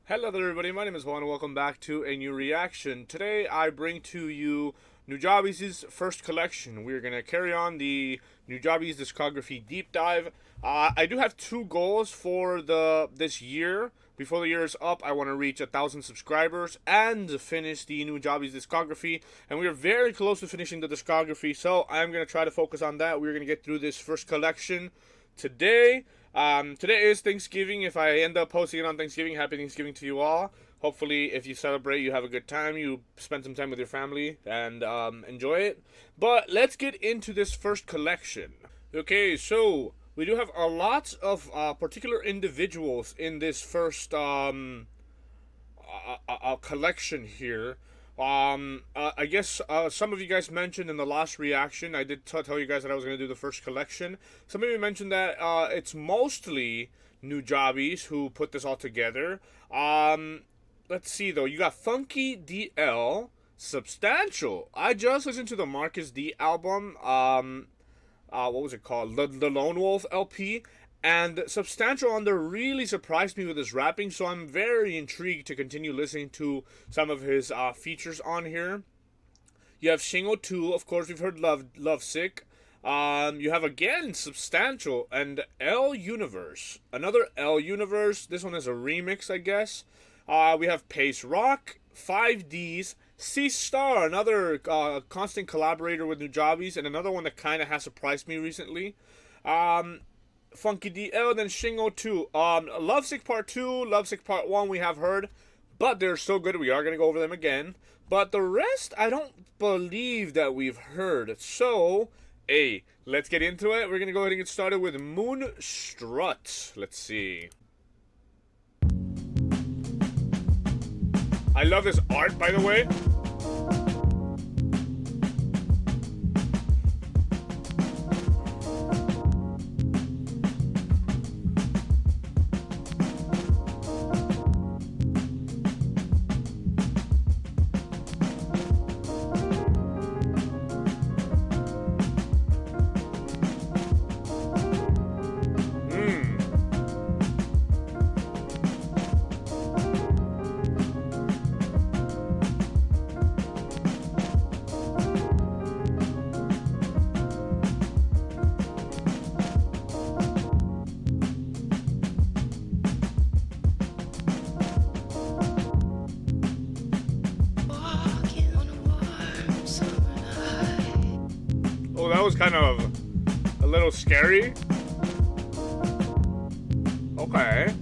Hello there everybody, my name is Juan and welcome back to a new reaction. Today I bring to you Nujabes' first collection. We're going to carry on the Nujabes discography deep dive. I do have two goals for this year. Before the year is up, I want to reach 1,000 subscribers and finish the Nujabes discography. And we are very close to finishing the discography, so I'm going to try to focus on that. We're going to get through this first collection today. Today is Thanksgiving. If I end up posting it on Thanksgiving, happy Thanksgiving to you all. Hopefully, if you celebrate, you have a good time. You spend some time with your family and enjoy it. But let's get into this first collection. Okay, so we do have a lot of particular individuals in this first collection here. I guess some of you guys mentioned in the last reaction, I did tell you guys that I was going to do the first collection. Some of you mentioned that it's mostly Nujabes who put this all together. Let's see though, you got Funky DL, Substantial. I just listened to the Marcus D album. What was it called? The Lone Wolf LP. And Substantial on there really surprised me with his rapping, so I'm very intrigued to continue listening to some of his features on here. You have Shingo 2, of course, we've heard Lovesick. You have again Substantial and L Universe. Another L Universe. This one is a remix, I guess. We have Pace Rock, 5Ds, C Star, another constant collaborator with Nujabes, and another one that kind of has surprised me recently. Funky DL, then Shingo 2. Lovesick Part 2, Lovesick Part 1 we have heard, but they're so good we are going to go over them again. But the rest, I don't believe that we've heard. So, hey, let's get into it. We're going to go ahead and get started with Moon Strut. Let's see. I love this art, by the way. Oh, that was kind of a little scary. Okay.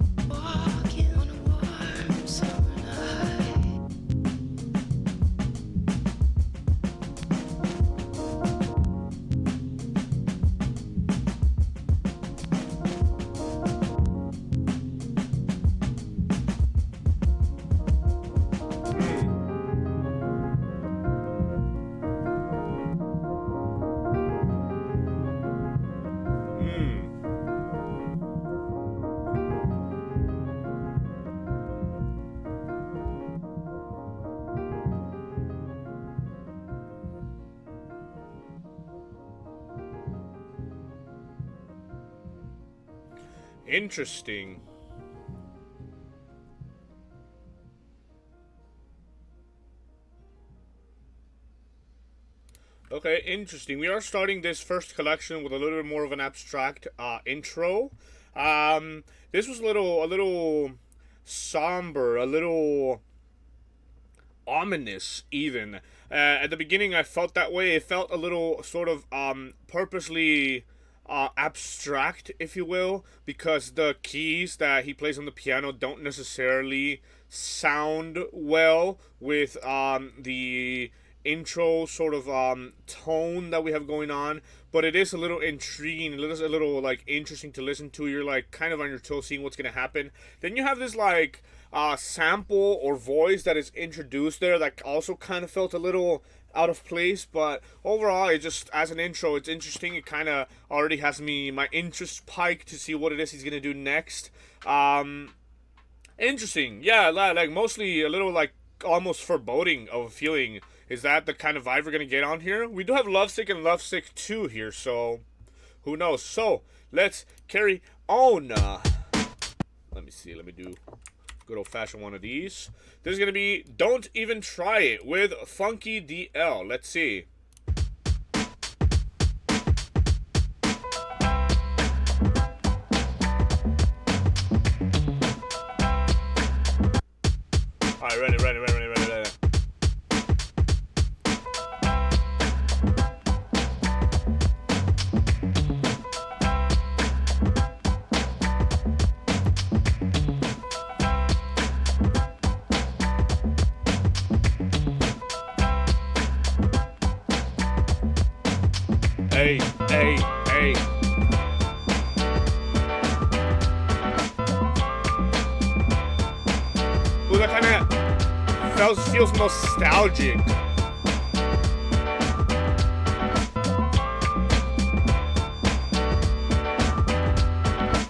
Interesting. Okay, interesting. We are starting this first collection with a little bit more of an abstract intro. This was a little somber, a little ominous even. At the beginning I felt that way. It felt a little sort of purposely abstract, if you will, because the keys that he plays on the piano don't necessarily sound well with the intro sort of tone that we have going on, but it is a little intriguing, it is a little like interesting to listen to. You're like kind of on your toes seeing what's gonna happen. Then you have this like sample or voice that is introduced there that also kind of felt a little out of place, but overall, it just, as an intro, it's interesting. It kind of already has my interest spiked to see what it is he's gonna do next. Interesting, yeah, like mostly a little like almost foreboding of a feeling. Is that the kind of vibe we're gonna get on here? We do have Lovesick and Lovesick 2 here, so who knows? So let's carry on. Let me see. Let me do Good old-fashioned one of these. This is going to be Don't Even Try It with Funky DL. Let's see. Alright, ready. Hey. Ooh, that kind of feels nostalgic.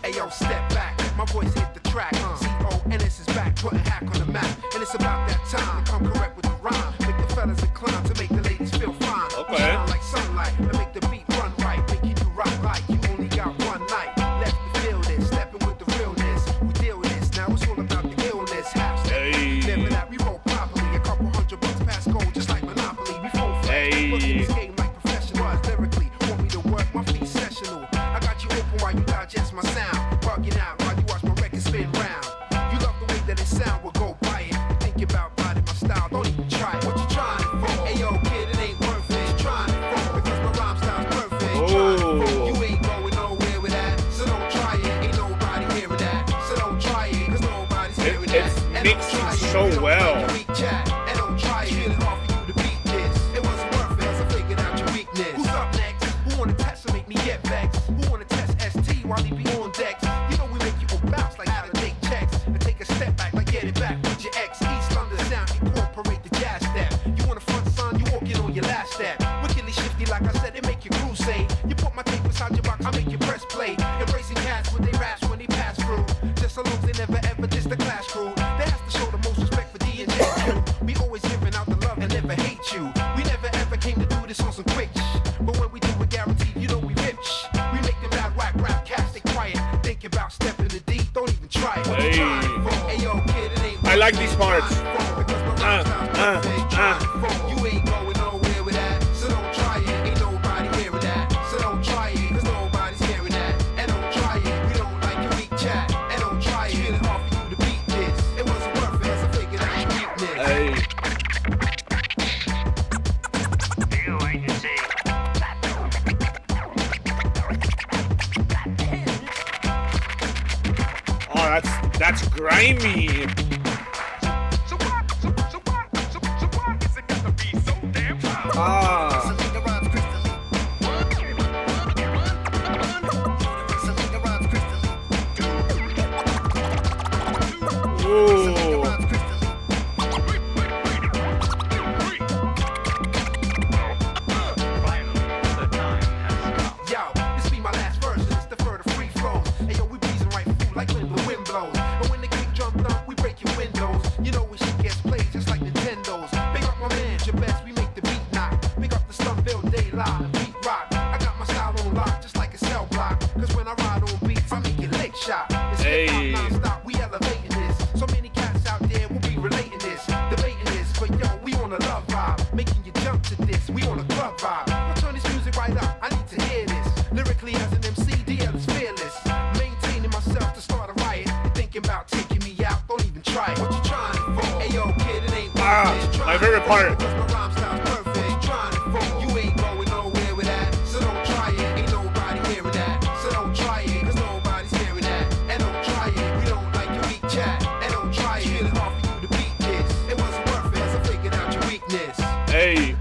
Hey yo, step back. My voice hit the track. C-O-N-S is back, putting hack on the map. And it's about that time to come correct with the rhyme. Make the fellas inclined to make the ladies feel fine. Okay. Shine like sunlight and make the beat run right. Making you rock like you only got one night. Left to feel this, stepping with the realness. We deal with this, now it's all about the illness. Half step, never that we roll properly. A couple $100 past gold, just like Monopoly. We full flex, working this game like professionals. Lyrically, want me to work my feet sessional. I got you open while you digest my sound. Bugging out while you watch my record spin round. You love the way that it sound, well go buy it. Think about biting my style, don't even try it. What you trying it for? Hey yo, kid, it ain't worth it. You trying it for? Because my rhyme style's perfect. Trying it for? You ain't going nowhere with that. So don't try it, ain't nobody hearing that. So don't try it, cause nobody's hearing that. It's mixed so well. And don't try it, feeling hard for you to beat this. It wasn't worth it, so I figured out your weakness. Who's up next? Who wanna test and make me get vexed? Who wanna test ST while he be on decks? You know we make you go bounce like how to take checks. And take a step back like get it back with your ex. East London sound, incorporate the jazz step. You want a front son, you walking on your last step. Wickedly shifty like I said, it make you crusade. You put my tape inside your box, I make you press play. Embracing cats with they raps when they pass through. Just so long as they never ever diss the class crew. They have to show the most respect for D and J. We always giving out the love and never hate you. We never ever came to do this on some quick but when we do it guaranteed, you know we rich. We make them loud whack rap cats, they quiet. Think about stepping the deep, don't even try it. What you trying it for? Hey yo, kid, it ain't I like these parts. You ain't going nowhere with that. So don't try it, ain't nobody hearing that. So don't try it, cause nobody's hearing that. And don't try it, we don't like your weak chat. And don't try it, feeling hard for you to beat this. It wasn't worth it, so I figured out your weakness. Hey. Oh, that's grimy. So what is it got to be so damn hard? Ah. Ooh. Yo, this be my last verse, and it's the further free flows. Hey yo, we breezing right through like when the wind blows. And when the kick jump up, we break your windows. You know when shit gets played just like Nintendo's. Big up my man, Nujabes, we make the beat knock. Big up the Stumpville Daylight and beat rock. I got my style on lock, just like a cell block. Cause when I ride on beats, I make it lick shot. It's Hey. hip-hop non-stop, we elevating this. So many cats out there will be relating this, debating this. But yo, we on a love vibe, making you jump to this. We on a club vibe. I'll turn this music right up, I need to hear this. Lyrically as an MC, DL is fearless. Maintaining myself to start a riot. You thinking about taking me out, don't even try it. What you trying it for? Hey yo, kid, it ain't worth it. My favorite part. Because my rhyme style's perfect. What you trying it for? You ain't going nowhere with that. So don't try it, ain't nobody hearing that. So don't try it, cause nobody's hearing that. And don't try it, we don't like your weak chat. And don't try it, feeling hard for you to beat this. It wasn't worth it, so I figured out your weakness. Hey.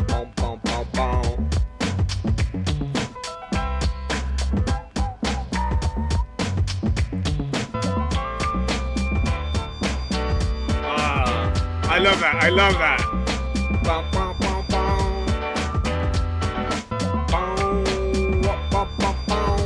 Bum, bum, bum, bum. I love that. I love that. Bum, bum, bum, bum. Bum, wop, bum, bum, bum.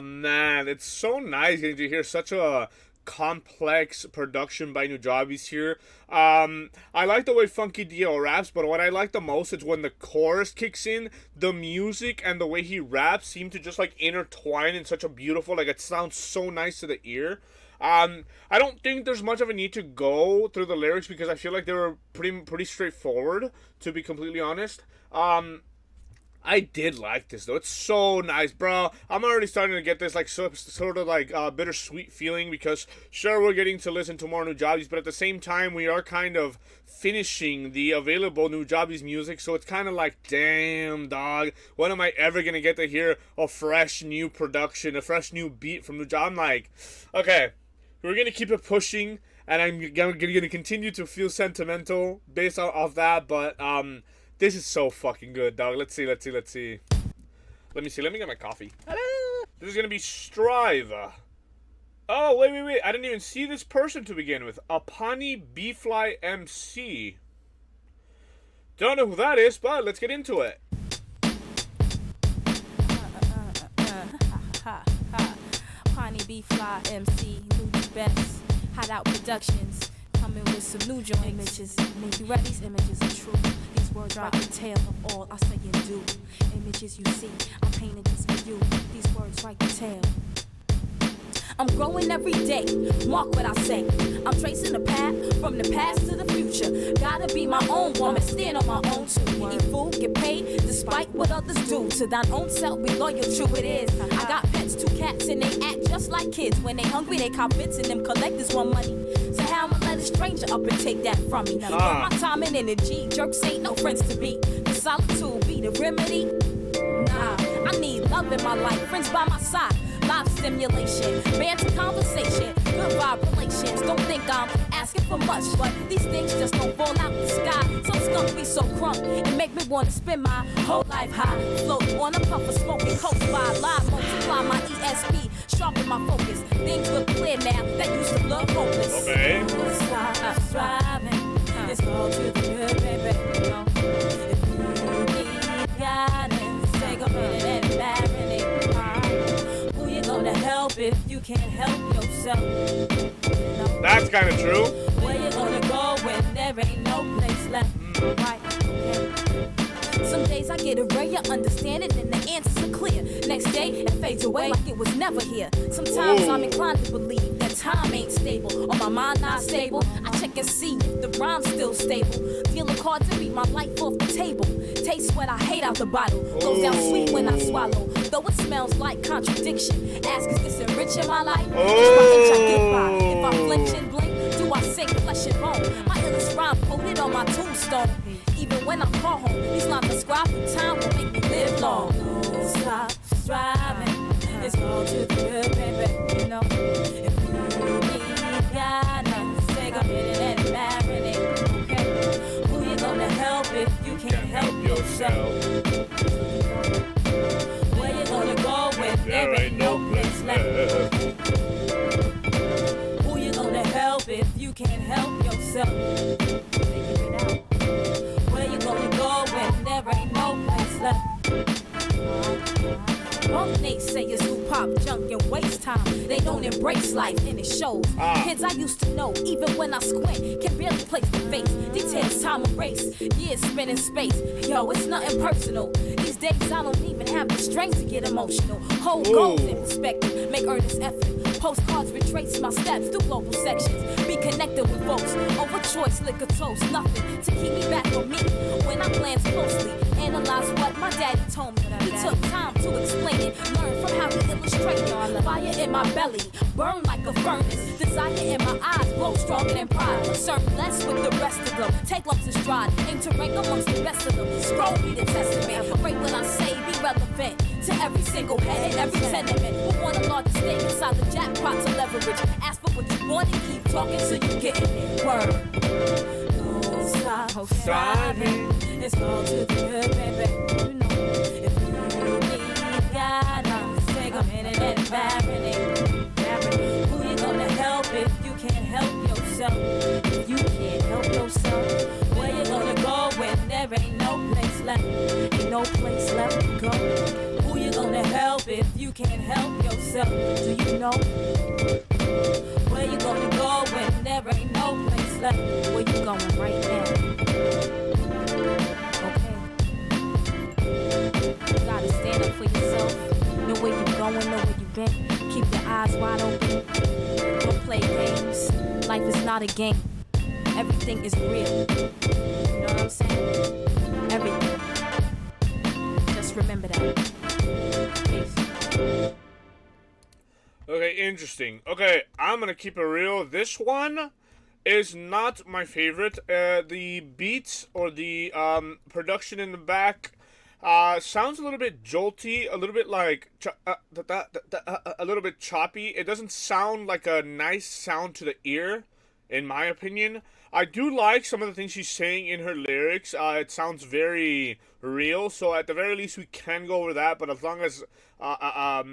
man, it's so nice getting to hear such a complex production by Nujabes here. I like the way Funky Dio raps, but what I like the most is when the chorus kicks in, the music and the way he raps seem to just like intertwine in such a beautiful, like it sounds so nice to the ear. I don't think there's much of a need to go through the lyrics because I feel like they were pretty straightforward, to be completely honest. I did like this though. It's so nice, bro. I'm already starting to get this like sort of like bittersweet feeling because sure we're getting to listen to more Nujabes, but at the same time we are kind of finishing the available Nujabes music, so it's kind of like, damn dog, when am I ever gonna get to hear a fresh new production, a fresh new beat from Nujabes? I'm like, okay, we're gonna keep it pushing, and I'm gonna continue to feel sentimental based off that, but this is so fucking good, dog. Let's see. Let me get my coffee. This is gonna be Strive. Oh, wait. I didn't even see this person to begin with. Apani B-Fly MC. Don't know who that is, but let's get into it. Apani B-Fly MC, Nujabes, Hot Out Productions, coming with some new joint images. You ready? These images are true. Words write the tale of all I say and do. Images you see, I painted this for you. These words write the tale. I'm growing every day, mark what I say. I'm tracing the path from the past to the future. Gotta be my own woman, stand on my own too. Eat food, get paid, despite what others do. To thine own self, be loyal, true it is. I got pets, 2 cats, and they act just like kids. When they hungry, they cop bits and them collectors want money. So how I'ma let a stranger up and take that from me? Put my time and energy, jerks ain't no friends to be. The solitude be the remedy? Nah, I need love in my life, friends by my side. Live stimulation, banter conversation, good vibe relations. Don't think I'm asking for much, but these things just don't fall out the sky. Some skunk be so crunk, it make me wanna spend my whole life high. Float on a puff of smoking coast by live, multiply my ESP, sharpen my focus. Things look clear now that used to look hopeless. Okay. Striving, it's all to the good, baby. You know, if you need guidance, take a minute and marinate. To help if you can't help yourself. You know? That's kind of true. Where you gonna go when there ain't no place left? Right, okay. Some days I get a ray of understanding and the answers are clear. Next day it fades away like it was never here. Sometimes I'm inclined to believe that time ain't stable or my mind not stable. I check and see if the rhyme's still stable. Dealing cards to beat my life off the table. Taste what I hate out the bottle. Goes down sweet when I swallow. Though it smells like contradiction. Ask is this enriching my life? Each by inch I get by. If I flinch and blink, do I sink flesh and bone? My illest rhyme quoted on my tombstone. Even when I call home, these lines describe the time will make me live long. Don't stop striving. It's all to the good, baby. You know, if you need guidance, take a minute and marinate. Okay, who you gonna help if you can't help yourself? Where you gonna go when there ain't no place left? Who you gonna help if you can't help yourself? Figure it out. Where you gonna go when there ain't no place left? Punk naysayers who pop junk and waste time. They don't embrace life and it shows. Kids I used to know, even when I squint, can barely place the face. Details time erase, years spent in space. Yo, it's nothing personal. These days I don't even have the strength to get emotional. Hold goals in perspective, make earnest effort. Postcards retrace my steps through global sections. Be connected with folks, over choice, liquor toast. Nothing to keep me back from me. When I glance closely, analyze what my daddy told me. He took time to explain it, learn from how he illustrated. Fire in my belly, burn like a furnace. Desire in my eyes, grow stronger than pride. Concern less with the rest of them. Take lumps in stride, aim to rank amongst the best of them. Scroll me the testament, break what I say, be relevant to every single head and every tenement. We want a larger stake inside the jackpot to leverage. Ask for what you want and keep talking till you get it. Word. Don't stop striving. It's all to the good, baby. You know, if you need guidance, take a minute and marinate. Who you gonna help if you can't help yourself? If you can't help yourself, where you gonna go when there ain't no place left? Ain't no place left to go. Who you gonna help help if you can't help yourself. Do you know where you gonna go when there ain't no place left? Where you going right now? Okay. You gotta stand up for yourself. Know where you going, know where you been. Keep your eyes wide open. Don't play games. Life is not a game. Everything is real. You know what I'm saying? Everything. Just remember that. Peace. Okay, interesting. Okay, I'm gonna keep it real. This one is not my favorite. The beats or the production in the back sounds a little bit jolty, a little bit like a little bit choppy. It doesn't sound like a nice sound to the ear, in my opinion. I do like some of the things she's saying in her lyrics. It sounds very real, so at the very least we can go over that. But as long as, as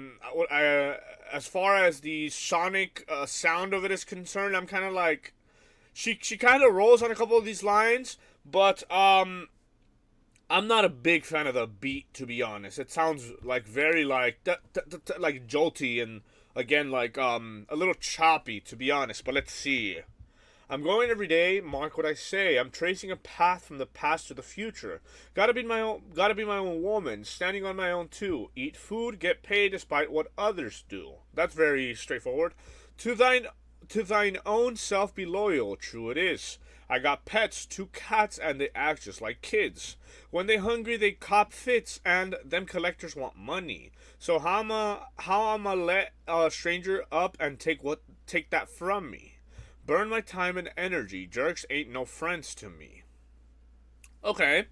far as the sonic sound of it is concerned, I'm kind of like, she kind of rolls on a couple of these lines, but I'm not a big fan of the beat, to be honest. It sounds like very like jolty and again like a little choppy, to be honest. But let's see. I'm going every day, mark what I say. I'm tracing a path from the past to the future. Gotta be my own woman, standing on my own too. Eat food, get paid despite what others do. That's very straightforward. To thine own self be loyal, true it is. I got pets, 2 cats, and they act just like kids. When they hungry, they cop fits, and them collectors want money. So how I'ma let a stranger up and take that from me? Burn my time and energy. Jerks ain't no friends to me. Okay.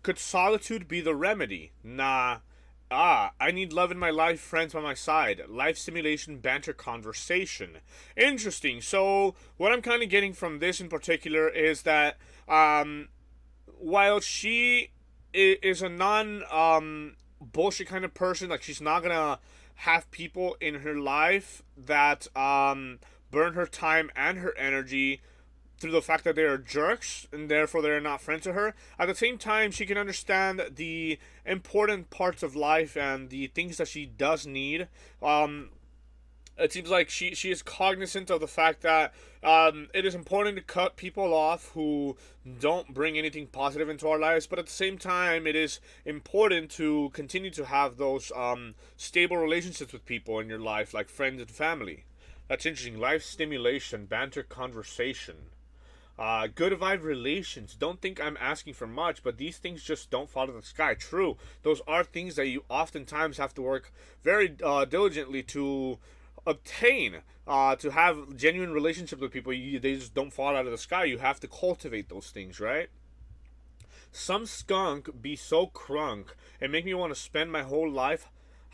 Could solitude be the remedy? Nah. I need love in my life, friends by my side. Life simulation, banter, conversation. Interesting. So, what I'm kind of getting from this in particular is that, while she is a bullshit kind of person, like she's not gonna have people in her life that, burn her time and her energy through the fact that they are jerks and therefore they're not friends to her. At the same time, she can understand the important parts of life and the things that she does need. It seems like she is cognizant of the fact that it is important to cut people off who don't bring anything positive into our lives, but at the same time, it is important to continue to have those stable relationships with people in your life, like friends and family. That's interesting. Life stimulation, banter, conversation. Good vibe relations. Don't think I'm asking for much, but these things just don't fall to the sky. True. Those are things that you oftentimes have to work very diligently to obtain. To have genuine relationships with people, they just don't fall out of the sky. You have to cultivate those things, right? Some skunk be so crunk and make me want to spend my whole life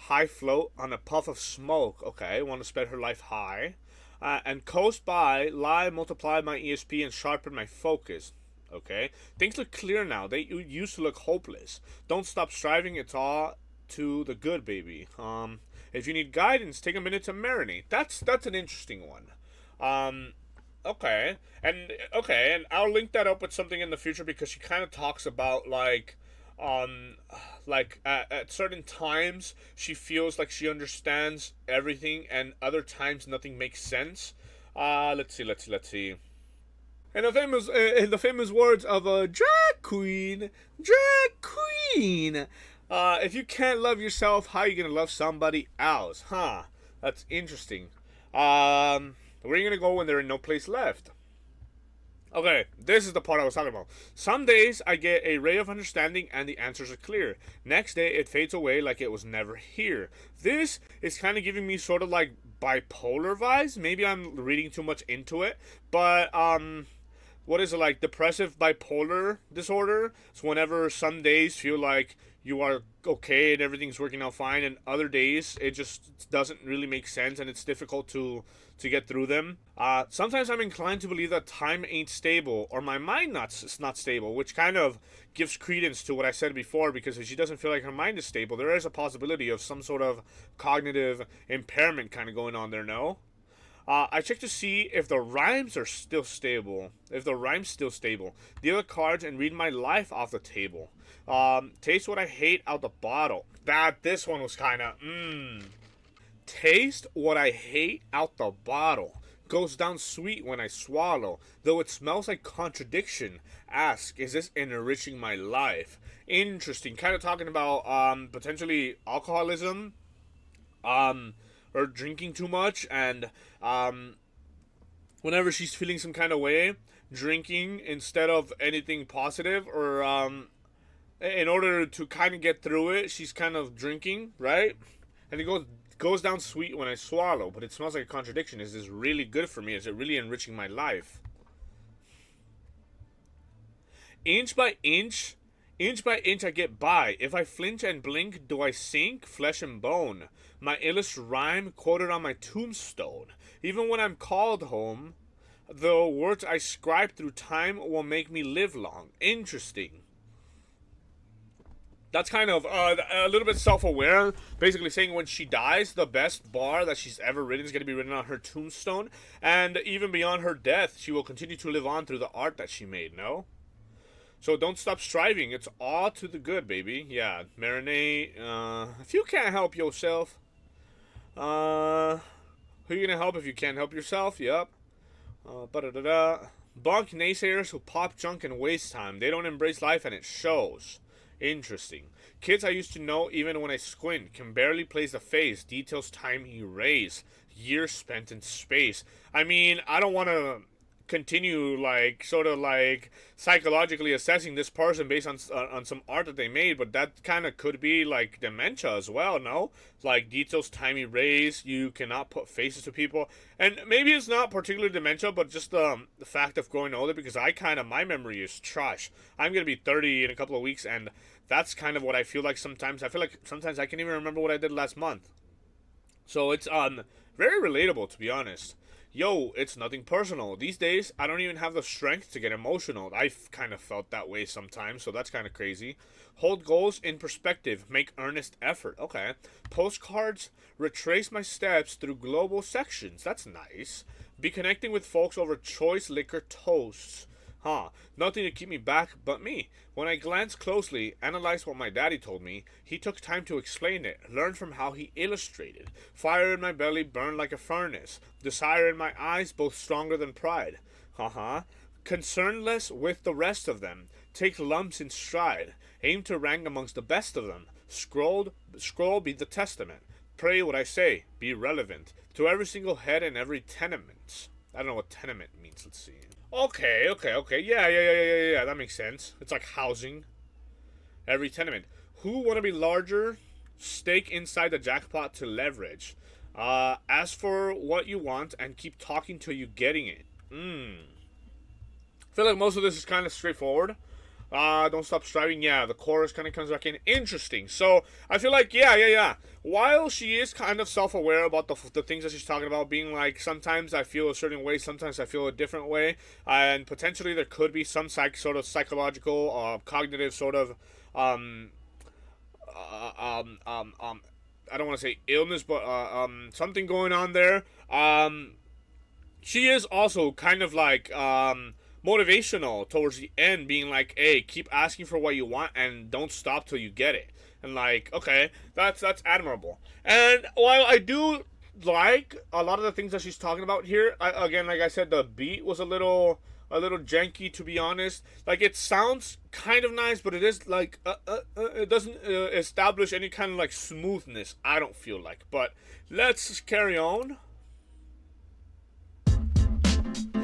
high float on a puff of smoke. Okay, want to spend her life high. And coast by, lie, multiply my ESP, and sharpen my focus. Okay, things look clear now. They used to look hopeless. Don't stop striving. It's all to the good, baby. If you need guidance, take a minute to marinate. That's an interesting one. Okay, and I'll link that up with something in the future because she kind of talks about like at certain times she feels like she understands everything and other times nothing makes sense. Let's see. In the famous words of a drag queen, if you can't love yourself, how are you gonna love somebody else? Huh? That's interesting. Where are you gonna go when there is no place left? Okay, this is the part I was talking about. Some days I get a ray of understanding and the answers are clear. Next day it fades away like it was never here. This is kind of giving me sort of like bipolar vibes. Maybe I'm reading too much into it, but what is it, like depressive bipolar disorder? It's whenever some days feel like you are okay and everything's working out fine, and other days it just doesn't really make sense and it's difficult to get through them. Sometimes I'm inclined to believe that time ain't stable or my mind is not stable, which kind of gives credence to what I said before, because if she doesn't feel like her mind is stable, there is a possibility of some sort of cognitive impairment kind of going on there, no? I check to see if the rhymes are still stable. If the rhyme's still stable. Deal the cards and read my life off the table. Taste what I hate out the bottle. This one was kind of, Taste what I hate out the bottle. Goes down sweet when I swallow. Though it smells like contradiction. Ask, is this enriching my life? Interesting. Kind of talking about potentially alcoholism. Or drinking too much, and whenever she's feeling some kind of way, drinking instead of anything positive, or in order to kind of get through it, she's kind of drinking, right? And it goes down sweet when I swallow, but it smells like a contradiction. Is this really good for me? Is it really enriching my life? Inch by inch I get by. If I flinch and blink, do I sink? Flesh and bone. My illest rhyme quoted on my tombstone. Even when I'm called home, the words I scribe through time will make me live long. Interesting. That's kind of a little bit self-aware. Basically saying when she dies, the best bar that she's ever written is going to be written on her tombstone. And even beyond her death, she will continue to live on through the art that she made, no? So don't stop striving. It's all to the good, baby. Yeah, marinate. If you can't help yourself, who are you gonna help if you can't help yourself? Yep. Bunk naysayers who pop junk and waste time. They don't embrace life and it shows. Interesting. Kids I used to know, even when I squint, can barely place the face. Details time erase. Years spent in space. I mean, I don't want to continue sort of psychologically assessing this person based on some art that they made, but that kind of could be like dementia as well, no? Like details time erase, you cannot put faces to people, and maybe it's not particularly dementia, but just the fact of growing older, because my memory is trash. I'm gonna be 30 in a couple of weeks, and that's kind of what I feel like sometimes. I feel like sometimes I can't even remember what I did last month. So it's very relatable, to be honest. Yo, it's nothing personal. These days, I don't even have the strength to get emotional. I've kind of felt that way sometimes, so that's kind of crazy. Hold goals in perspective. Make earnest effort. Okay. Postcards. Retrace my steps through global sections. That's nice. Be connecting with folks over choice liquor toasts. Nothing to keep me back but me. When I glance closely, analyze what my daddy told me, he took time to explain it, learn from how he illustrated. Fire in my belly burned like a furnace. Desire in my eyes both stronger than pride. Concernless with the rest of them. Take lumps in stride. Aim to rank amongst the best of them. Scroll be the testament. Pray what I say. Be relevant. To every single head and every tenement. I don't know what tenement means. Let's see. Okay. Yeah, that makes sense. It's like housing. Every tenement. Who want to be larger? Stake inside the jackpot to leverage. Ask for what you want and keep talking till you getting it. I feel like most of this is kind of straightforward. Don't stop striving. Yeah, the chorus kind of comes back in. Interesting. So, I feel like, yeah. While she is kind of self-aware about the things that she's talking about, being like, sometimes I feel a certain way, sometimes I feel a different way, and potentially there could be some sort of psychological, cognitive sort of, I don't want to say illness, but, something going on there. She is also kind of like, motivational towards the end, being like, hey, keep asking for what you want and don't stop till you get it. And like, okay, that's admirable. And while I do like a lot of the things that she's talking about here, again, like I said, the beat was a little janky, to be honest. Like, it sounds kind of nice, but it is like it doesn't establish any kind of like smoothness, I don't feel like. But let's carry on.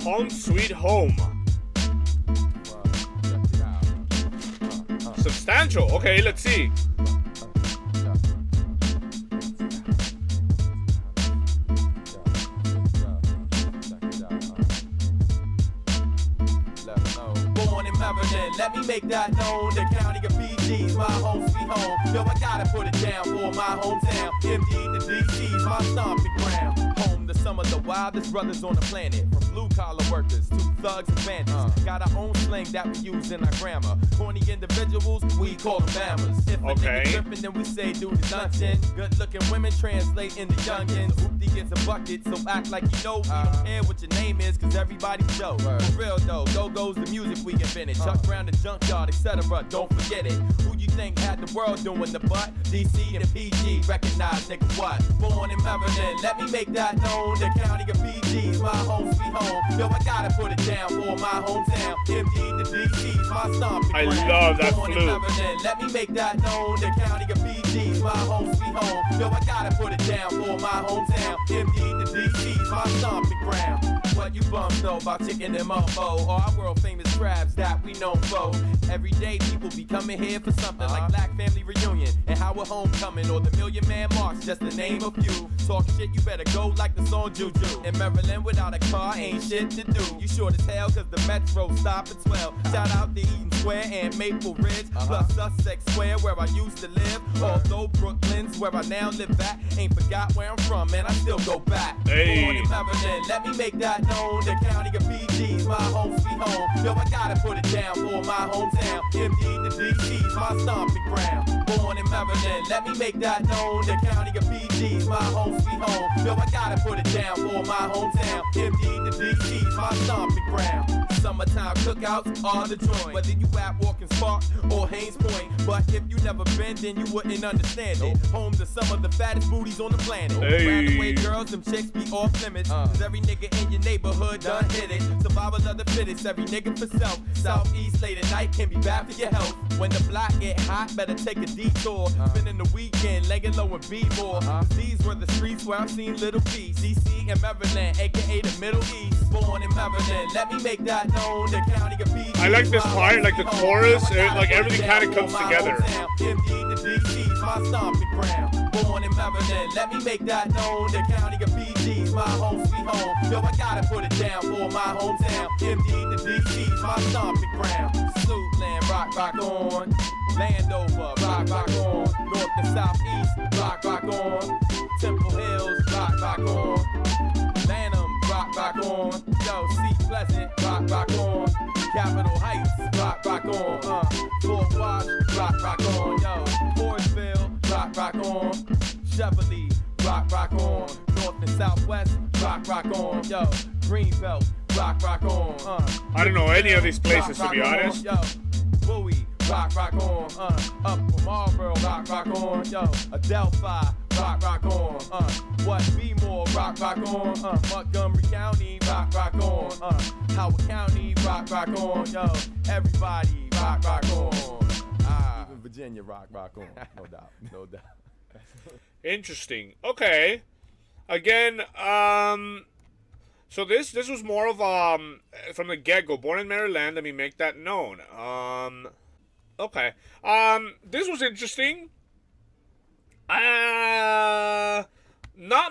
Home Sweet Home. Substantial. Okay, let's see. Born in Maryland, let me make that known. The county of PG's my home sweet home. Yo, I gotta put it down for my hometown. MD the DC's my stomping ground. Home to some of the wildest brothers on the planet. From blue-collar workers to thugs and bandits. Got our own slang that we use in our grammar. Corny individuals, we call them bammers. If a nigga trippin', then we say do the dungeon. Good-looking women translate into youngins. Hoopty gets a bucket, so act like you know. We don't care what your name is, cause everybody's Joe. For real though, go goes the music we invented. Chuck around the junkyard, etc. Don't forget it. Who you think had the world doing the butt? DC and PG, recognize nigga what? Born in Maryland, let me make that known. The county of PG's my home sweet home. Yo, I gotta put it down for my hometown. MD to DC's my stomping ground. I love that Born in Maryland, let me make that known. The county of PG's my home sweet home. Yo, I gotta put it down for my hometown. MD to DC's my stomping ground. What you bums know about chicken and mumbo, or our world famous crabs that we know for. Every day people be coming here for something like Black Family Reunion and Howard Homecoming or the Million Man March, just to name a few. Talk shit, you better go like the song Juju. In Maryland without a car ain't shit to do. You short as hell cause the Metro stop at 12. Shout out to Eaton Square and Maple Ridge, plus Sussex Square where I used to live. Although Brooklyn's where I now live at, ain't forgot where I'm from, man, I still go back. Born in Maryland, let me make that known. The county of PG's my home sweet home. Yo, I gotta put it down for my hometown. MD to DC's my stomping ground. Born in Maryland, let me make that known. The county of PG's my home sweet home. Yo, I gotta put it down for my hometown. MD to DC's my stomping ground. Summertime cookouts are the joint. Whether you at Walking Spark or Haynes Point, but if you never been, then you wouldn't understand it. Home to some of the fattest booties on the planet. Round the way girls, them chicks be off limits. Cause every nigga in your neighborhood done hit it. Survival of the fittest, every nigga for self. Southeast late at night can be bad for your health. When the block get hot, better take a detour. Spending the weekend, laying low and be more. These were the streets where I've seen little peace. DC and Maryland, aka the Middle East. Born in Maryland, let me make that known. The county of PG. I like this part, like the chorus, like everything kind of comes together. MD to DC's my stomping ground. Born in Maryland, let me make that known. The county of PG's my home sweet home. Yo, I gotta put it down for my hometown. MD to DC's my stomping ground. Slootland, rock on. Landover, rock on. North to southeast, rock on. Temple Hills, rock on. Lanham, rock on. Yo, Seat Pleasant, rock on. Capitol Heights, rock on. Fort Wash, rock on. Yo, Forestville, rock on. Chevrolet, rock on. North and Southwest, rock on. Yo, Greenbelt, rock on. I don't know any of these places, to be honest. Yo, Bowie, rock on. Up from Marlboro, rock on. Yo, Adelphi, rock on. What be more, rock on. Montgomery County, rock on. Howard County, rock on. Yo, everybody, rock on. Even Virginia, rock on. No doubt, no doubt. Interesting. Okay. Again, so this was more of from the get-go. Born in Maryland, let me make that known. Okay. This was interesting. Not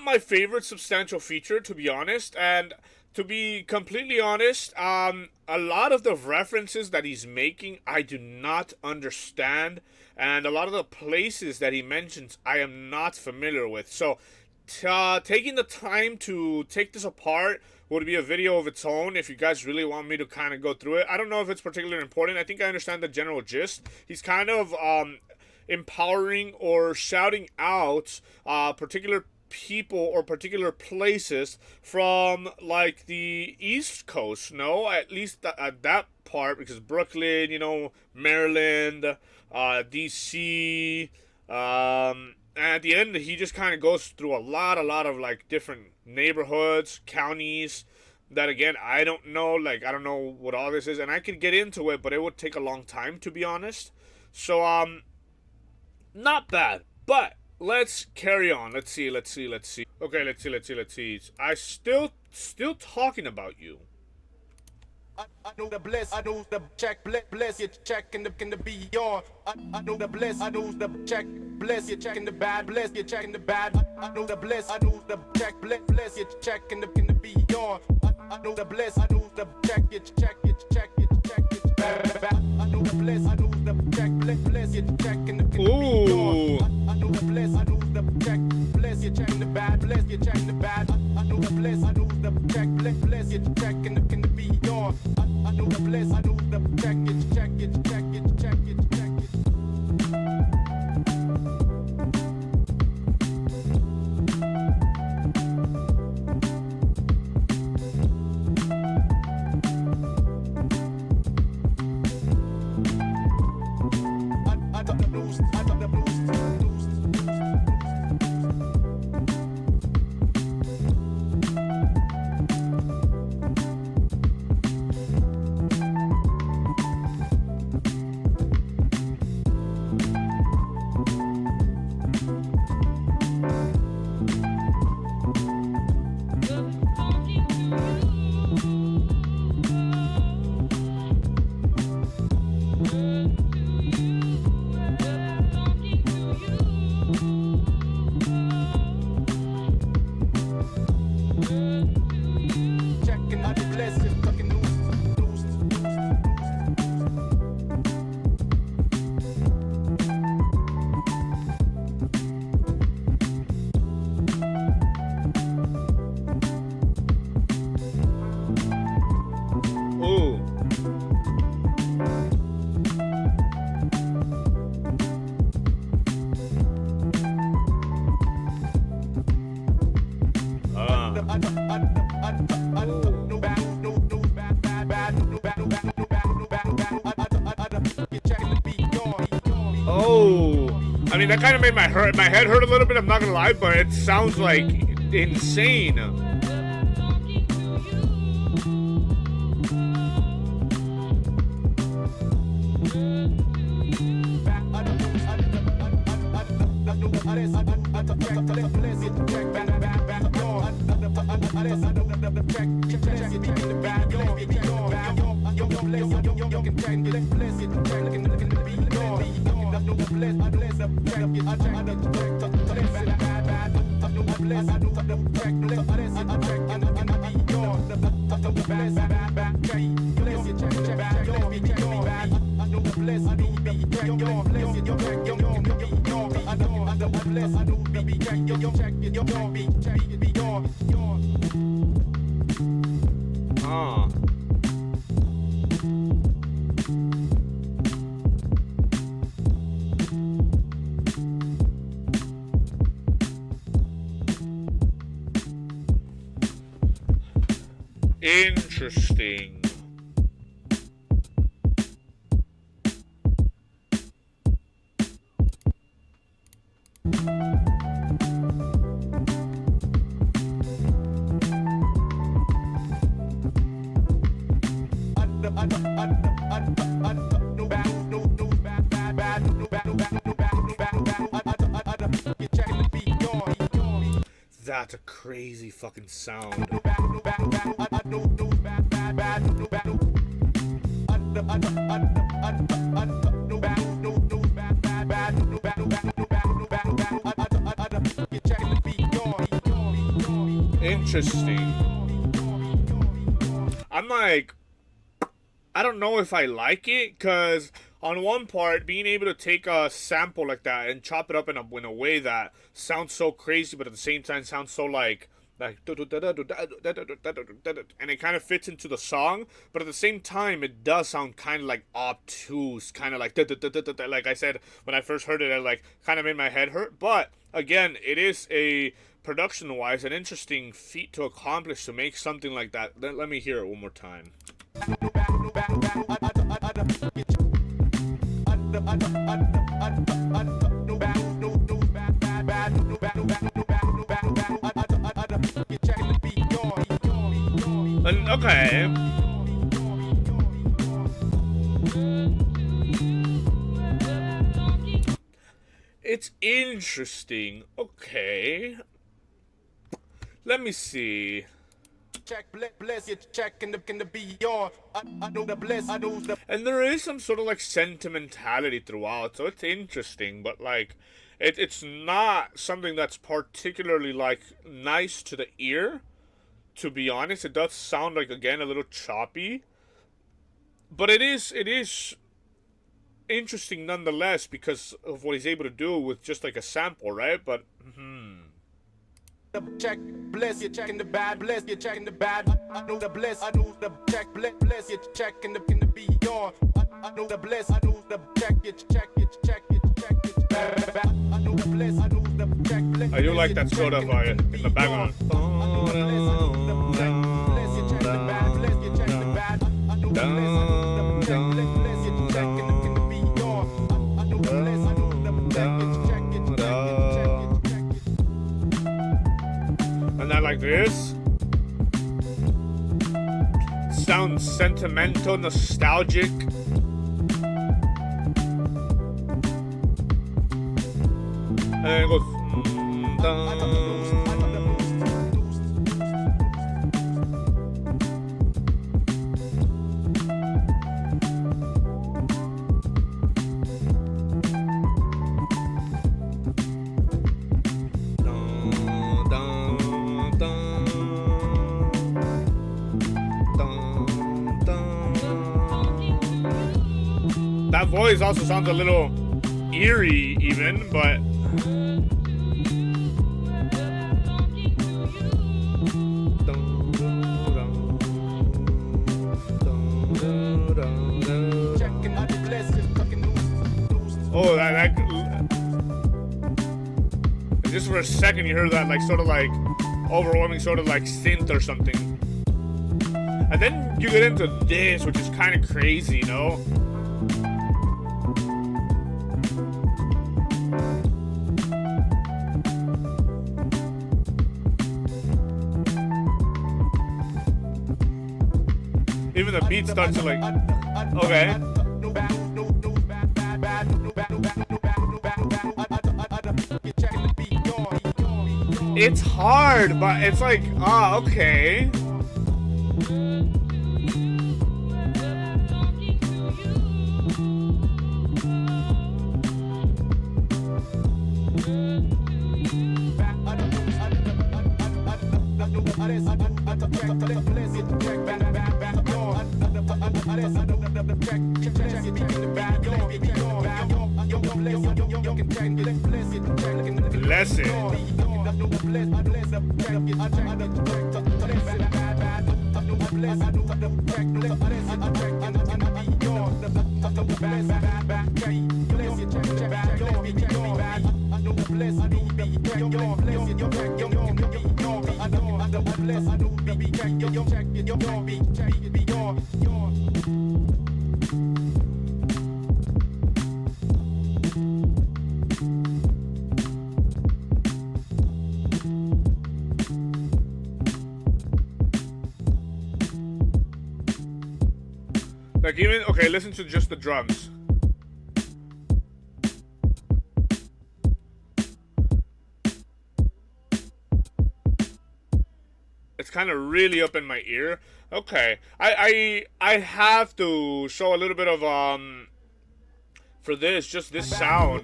my favorite substantial feature, to be honest, and to be completely honest, a lot of the references that he's making, I do not understand, and a lot of the places that he mentions, I am not familiar with. So, taking the time to take this apart would be a video of its own if you guys really want me to kind of go through it. I don't know if it's particularly important. I think I understand the general gist. He's kind of empowering or shouting out particular people or particular places from like the East Coast, no? At least at that part, because Brooklyn, you know, Maryland, DC, and at the end he just kind of goes through a lot of like different neighborhoods, counties that, again, I don't know, like I don't know what all this is, and I could get into it, but it would take a long time, to be honest. So not bad, but let's carry on. Let's see. Okay, let's see. I still talking about you. I know the bliss, I know the check, bliss, you checking the beyond. I know the bliss, I know the check, bliss, you checking the bad, bliss, you checking the bad. I know the bliss, I know the check, bliss, you checking the beyond. I know the bliss, I know the check, you check. I know the bliss, I know the check, bliss, you checking the beyond. I know the bliss, I know the check, bliss, you checking the bad, bliss, you checking the bad. I know the bliss. bliss. I do the check it, check it, check it, check it, check it. I got the boost, I got the boost, boost. Checking out the blessing, fucking loose, loose, Ooh. Oh, I mean that kind of made my head hurt a little bit. I'm not gonna lie, but it sounds like insane. Ah. Interesting. That's a crazy fucking sound. Interesting. I'm like, I don't know if I like it, because on one part, being able to take a sample like that and chop it up in a way that sounds so crazy, but at the same time sounds so like and it kind of fits into the song, but at the same time it does sound kind of like obtuse, kind of like like I said when I first heard it, it like kind of made my head hurt. But again, it is a production wise an interesting feat to accomplish, to make something like that. Let me hear it one more time. Okay. It's interesting. Okay. Let me see. Check, bless it, check in the beyond. I do the bless, I do the. And there is some sort of like sentimentality throughout, so it's interesting, but like it's not something that's particularly like nice to the ear, to be honest. It does sound like, again, a little choppy, but it is interesting nonetheless because of what he's able to do with just like a sample, right? But Check, bless you, check in the bad, bless you, check in the bad. I do the bless, I do the check, bless you, check in the be your. I know the bliss, I know the check it. I know the bliss, I know the check. I do like that sort of in the background. And then like this. Sounds sentimental, nostalgic. And then it goes. That voice also sounds a little eerie, even, but. Oh, that just for a second you heard that, like, sort of like overwhelming, sort of like synth or something. And then you get into this, which is kind of crazy, you know? Even the beat starts to like, okay. It's hard, but it's like, okay. Bless it. Like even, okay, listen to just the drums. It's kind of really up in my ear. Okay, I have to show a little bit of for this, just this sound.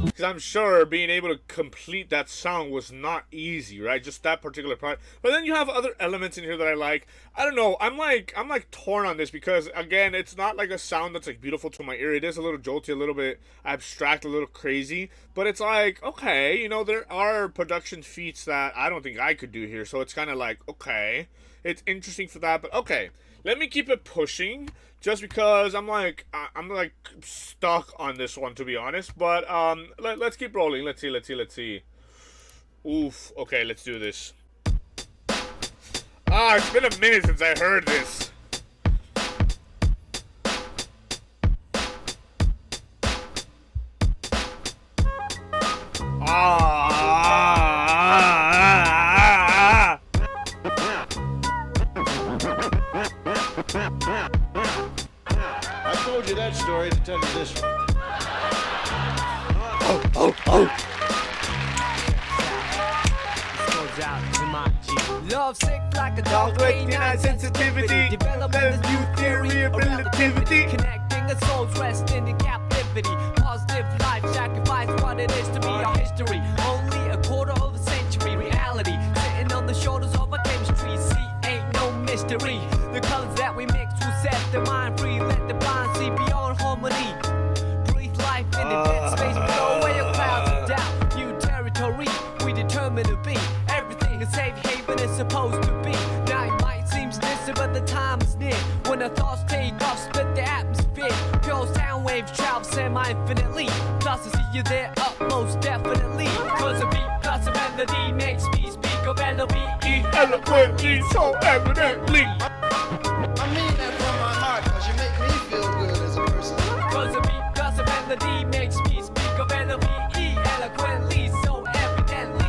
Because I'm sure being able to complete that sound was not easy, right? Just that particular part. But then you have other elements in here that I like. I don't know. I'm like torn on this because again, it's not like a sound that's like beautiful to my ear. It is a little jolty, a little bit abstract, a little crazy. But it's like, okay, you know, there are production feats that I don't think I could do here. So it's kind of like, okay, it's interesting for that. But okay, let me keep it pushing. Just because I'm like stuck on this one, to be honest. But let's keep rolling. Let's see. Oof. Okay, let's do this. It's been a minute since I heard this. I told you that story to tell you this one. Love sick like a dog, canine sensitivity. Developing a new theory of relativity. Connecting a soul's resting in captivity. Positive life sacrifice what it is to be our history. Only a quarter of a century reality. Sitting on the shoulders of our chemistry. See, ain't no mystery. The colors that we mix will set the mind free. Let the blind see beyond harmony. Breathe life in the dead space below where your clouds of doubt. New territory we determine to be. Everything a safe haven is supposed to be. Now take off, split the atmosphere. Pure sound waves travel semi-infinitely. Plus I see you there up most definitely. Cause a beat plus a melody makes me speak of L-O-V-E. Eloquently, so evidently. I mean that from my heart, cause you make me feel good as a person. Cause a beat plus a melody makes me speak of L-O-V-E. Eloquently, so evidently.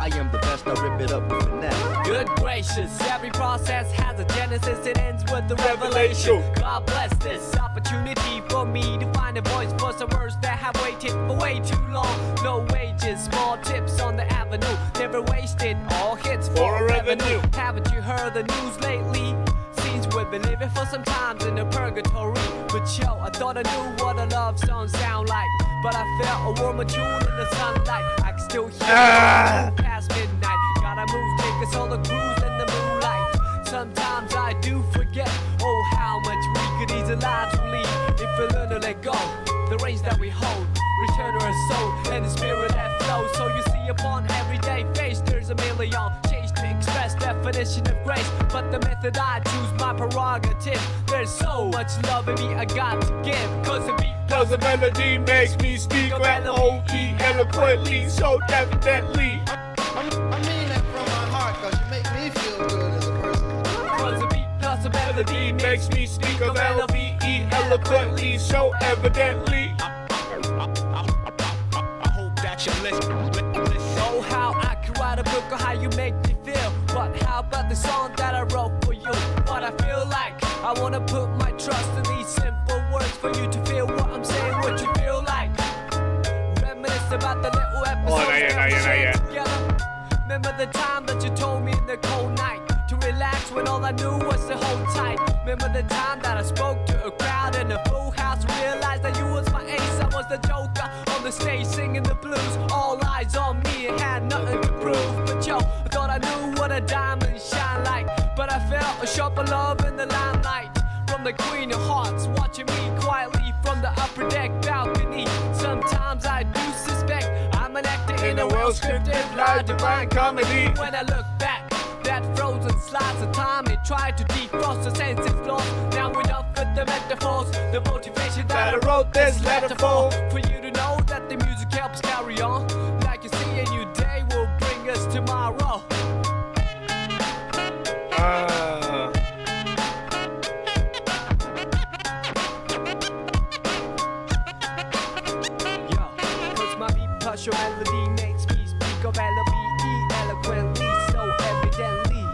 I am the best, I rip it up with finesse. Good gracious, every process has a genesis, it ends with the revelation. God bless this opportunity for me to find a voice for some words that have waited for way too long. No wages, small tips on the avenue, never wasted, all hits for a revenue. Haven't you heard the news lately? Seems we've been living for some times in a purgatory. But yo, I thought I knew what a love song sound like, but I felt a warmer tune in the sunlight. I can still hear it past midnight. Gotta move, take a solo cruise in the moonlight. Sometimes I do forget, oh, how much we could easily leave if we learn to let go. The reins that we hold, return to our soul and the spirit that flows. So you see upon everyday face, there's a million change to express definition of grace. But the method I choose, my prerogative. There's so much love in me I got to give. Cause the beat Cause the melody makes me speak of L-O-E eloquently, so evidently. I mean that from my heart, cause you make me feel good as a person. Cause the beat plus the melody Makes me speak of L-O-V-E eloquently, so evidently. I hope that you listen. know how I can write a book on how you make me feel. But how about the song that I wrote for you? What I feel like, I wanna put my trust in these simple words for you to feel what I'm saying, what you feel like. Reminisce about the little episodes that we shared together. Remember the time that you told me in the cold night to relax when all I knew was to hold tight. Remember the time that I spoke to a crowd in a full house, realized that you was my ace, I was the joker on the stage singing the blues. All eyes on me and had nothing to prove. But yo, I thought I knew what a diamond shine like, but I felt a sharper love in the limelight from the Queen of Hearts, watching me quietly from the upper deck balcony. Sometimes I do suspect I'm an actor in a well-scripted, live divine comedy. When I look back, that frozen slice of time, it tried to defrost the senses lost. Now we're done with the metaphors, the motivation that I wrote this letter for you to know that the music helps carry on. Like you see, a new day will bring us tomorrow. Your melody makes me speak of L-O-V-E eloquently, so evidently.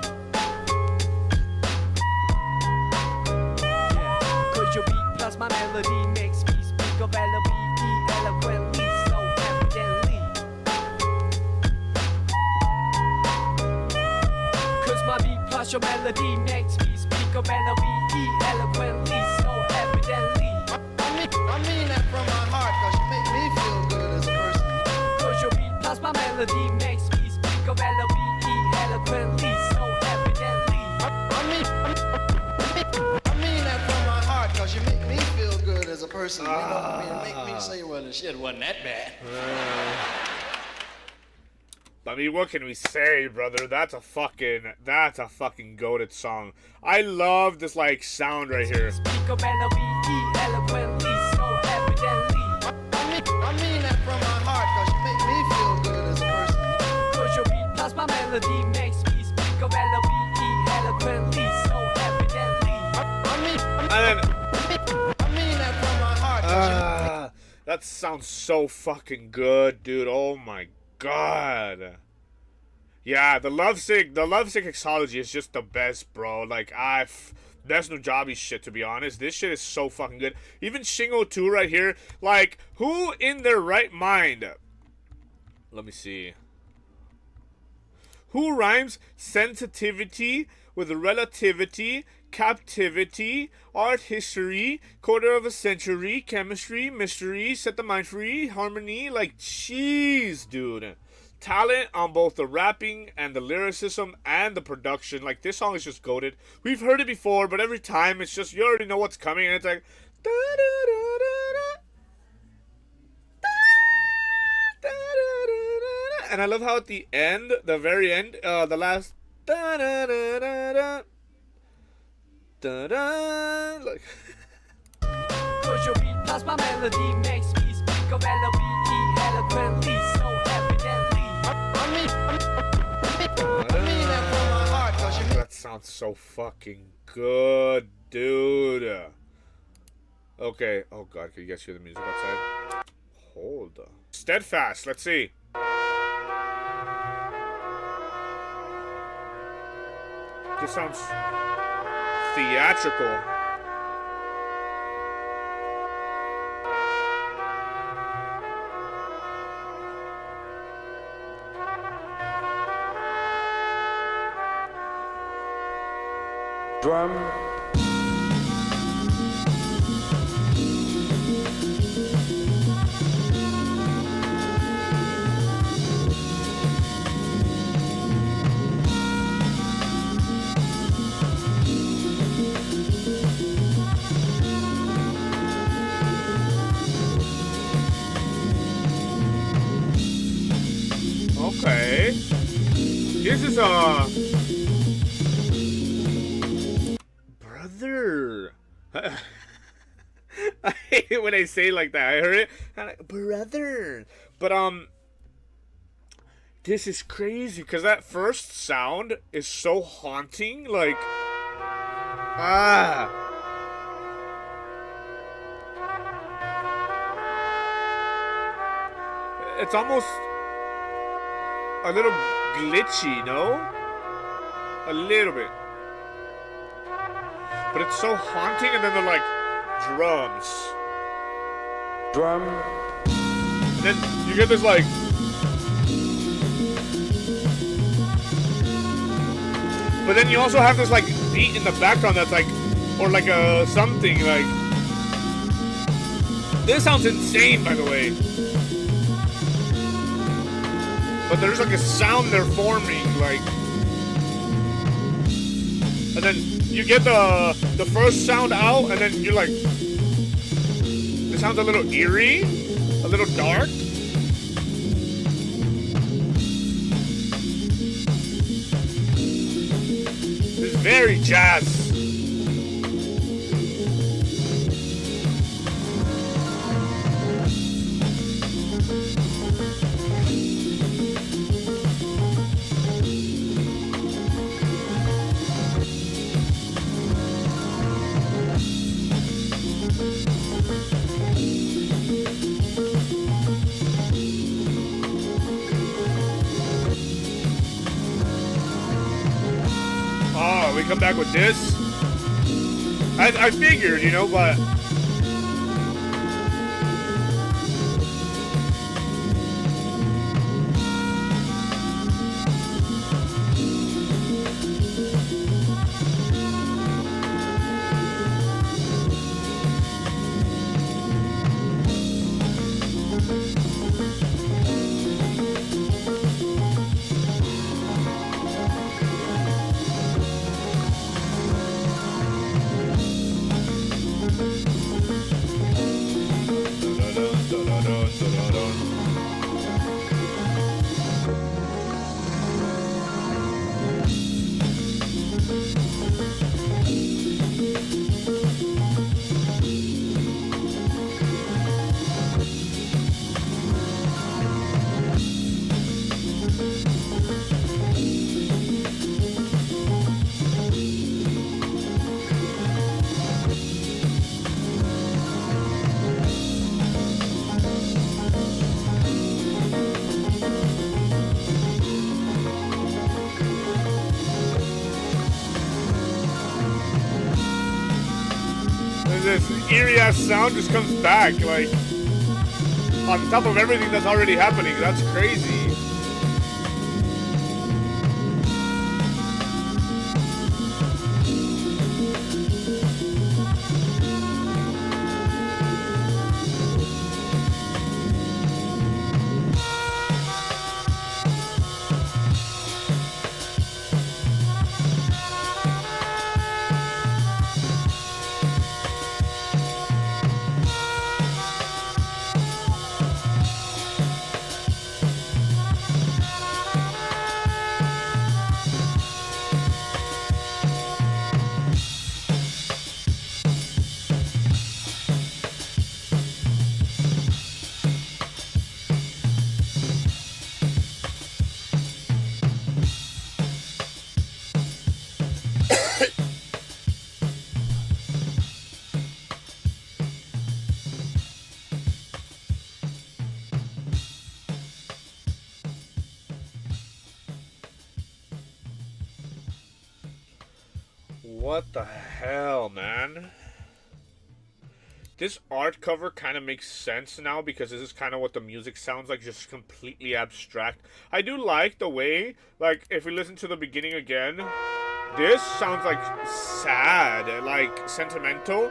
Yeah, cause your beat plus my melody makes me speak of L-O-V-E eloquently, so evidently. Cause my beat plus your melody makes me speak of L-O-V-E eloquently, so evidently. I mean that from my heart, cause you make me feel good as a person. Your beat plus my melody makes me speak of L-O-V-E eloquently, so evidently. I mean that from my heart, cause you make me feel good as a person. You know what I mean? Make me say, well, the shit wasn't that bad. I mean, what can we say, brother? That's a fucking goated song. I love this like sound right here. Speak of L-O-V-E eloquently, so evidently. I mean that from my heart, cause you make me feel good as a person. Cause your beat plus my melody makes me speak of L-O-V-E eloquently, so evidently. I mean that from my heart. That sounds so fucking good, dude. Oh my god. Yeah, the lovesick exology is just the best, bro. Like, best Nujabes shit, to be honest. This shit is so fucking good. Even Shingo 2 right here. Like, who in their right mind? Let me see. Who rhymes sensitivity with relativity, captivity, art history, quarter of a century, chemistry, mystery, set the mind free, harmony? Like, jeez, dude. Talent on both the rapping and the lyricism and the production. Like, this song is just goated. We've heard it before, but every time it's just, you already know what's coming, and it's like, and I love how at the end, the very end, the last, Da-da, like. Cause your beat plus my melody makes me speak of L-O-V-E eloquently, so evidently. That sounds so fucking good, dude. Okay. Oh god, can you guys hear the music outside? Hold on. Steadfast, let's see. This sounds theatrical. Drum. Okay. This is a brother. I hate it when I say it like that. I heard it. I'm like, brother. But this is crazy because that first sound is so haunting. Like, it's almost a little glitchy, no? A little bit. But it's so haunting, and then they're like drums. Drum. And then you get this like but then you also have this like beat in the background that's like, or like a something like. This sounds insane, by the way. But there's like a sound they're forming, like, and then you get the first sound out, and then you're like, it sounds a little eerie, a little dark. It's very jazz. We come back with this. I figured, you know, but this eerie ass sound just comes back, like, on top of everything that's already happening. That's crazy. What the hell, man? This art cover kind of makes sense now because this is kind of what the music sounds like, just completely abstract. I do like the way, like, if we listen to the beginning again, this sounds like sad, like sentimental.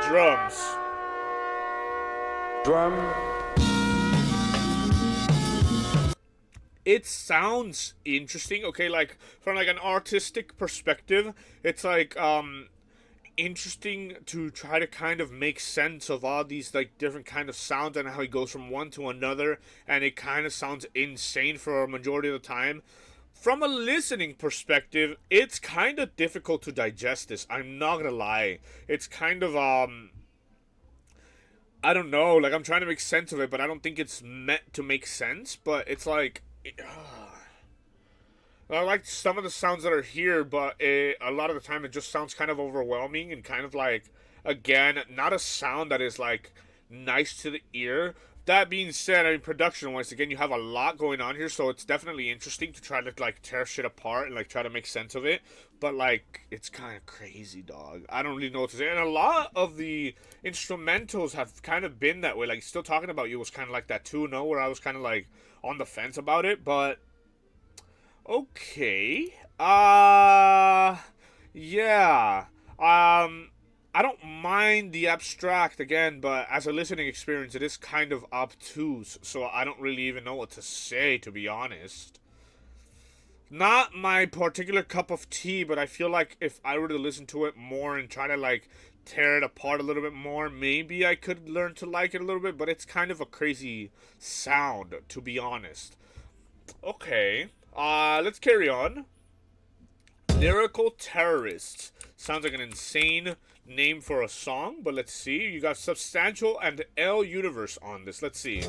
Drums. Drum. It sounds interesting. Okay, like from like an artistic perspective, it's like interesting to try to kind of make sense of all these like different kind of sounds and how it goes from one to another, and it kind of sounds insane for a majority of the time. From a listening perspective, it's kind of difficult to digest this. I'm not gonna lie. It's kind of, I don't know, like, I'm trying to make sense of it, but I don't think it's meant to make sense, but it's like, I like some of the sounds that are here, but a lot of the time it just sounds kind of overwhelming and kind of like, again, not a sound that is, like, nice to the ear. That being said, I mean, production-wise, again, you have a lot going on here, so it's definitely interesting to try to, like, tear shit apart and, like, try to make sense of it. But, like, it's kind of crazy, dog. I don't really know what to say. And a lot of the instrumentals have kind of been that way. Like, Still Talking About You was kind of like that, too, no? Where I was kind of, like, on the fence about it. But, okay. Yeah. I don't mind the abstract, again, but as a listening experience, it is kind of obtuse, so I don't really even know what to say, to be honest. Not my particular cup of tea, but I feel like if I were to listen to it more and try to, like, tear it apart a little bit more, maybe I could learn to like it a little bit, but it's kind of a crazy sound, to be honest. Okay, let's carry on. Lyrical Terrorists. Sounds like an insane name for a song, but let's see. You got Substantial and L Universe on this. Let's see.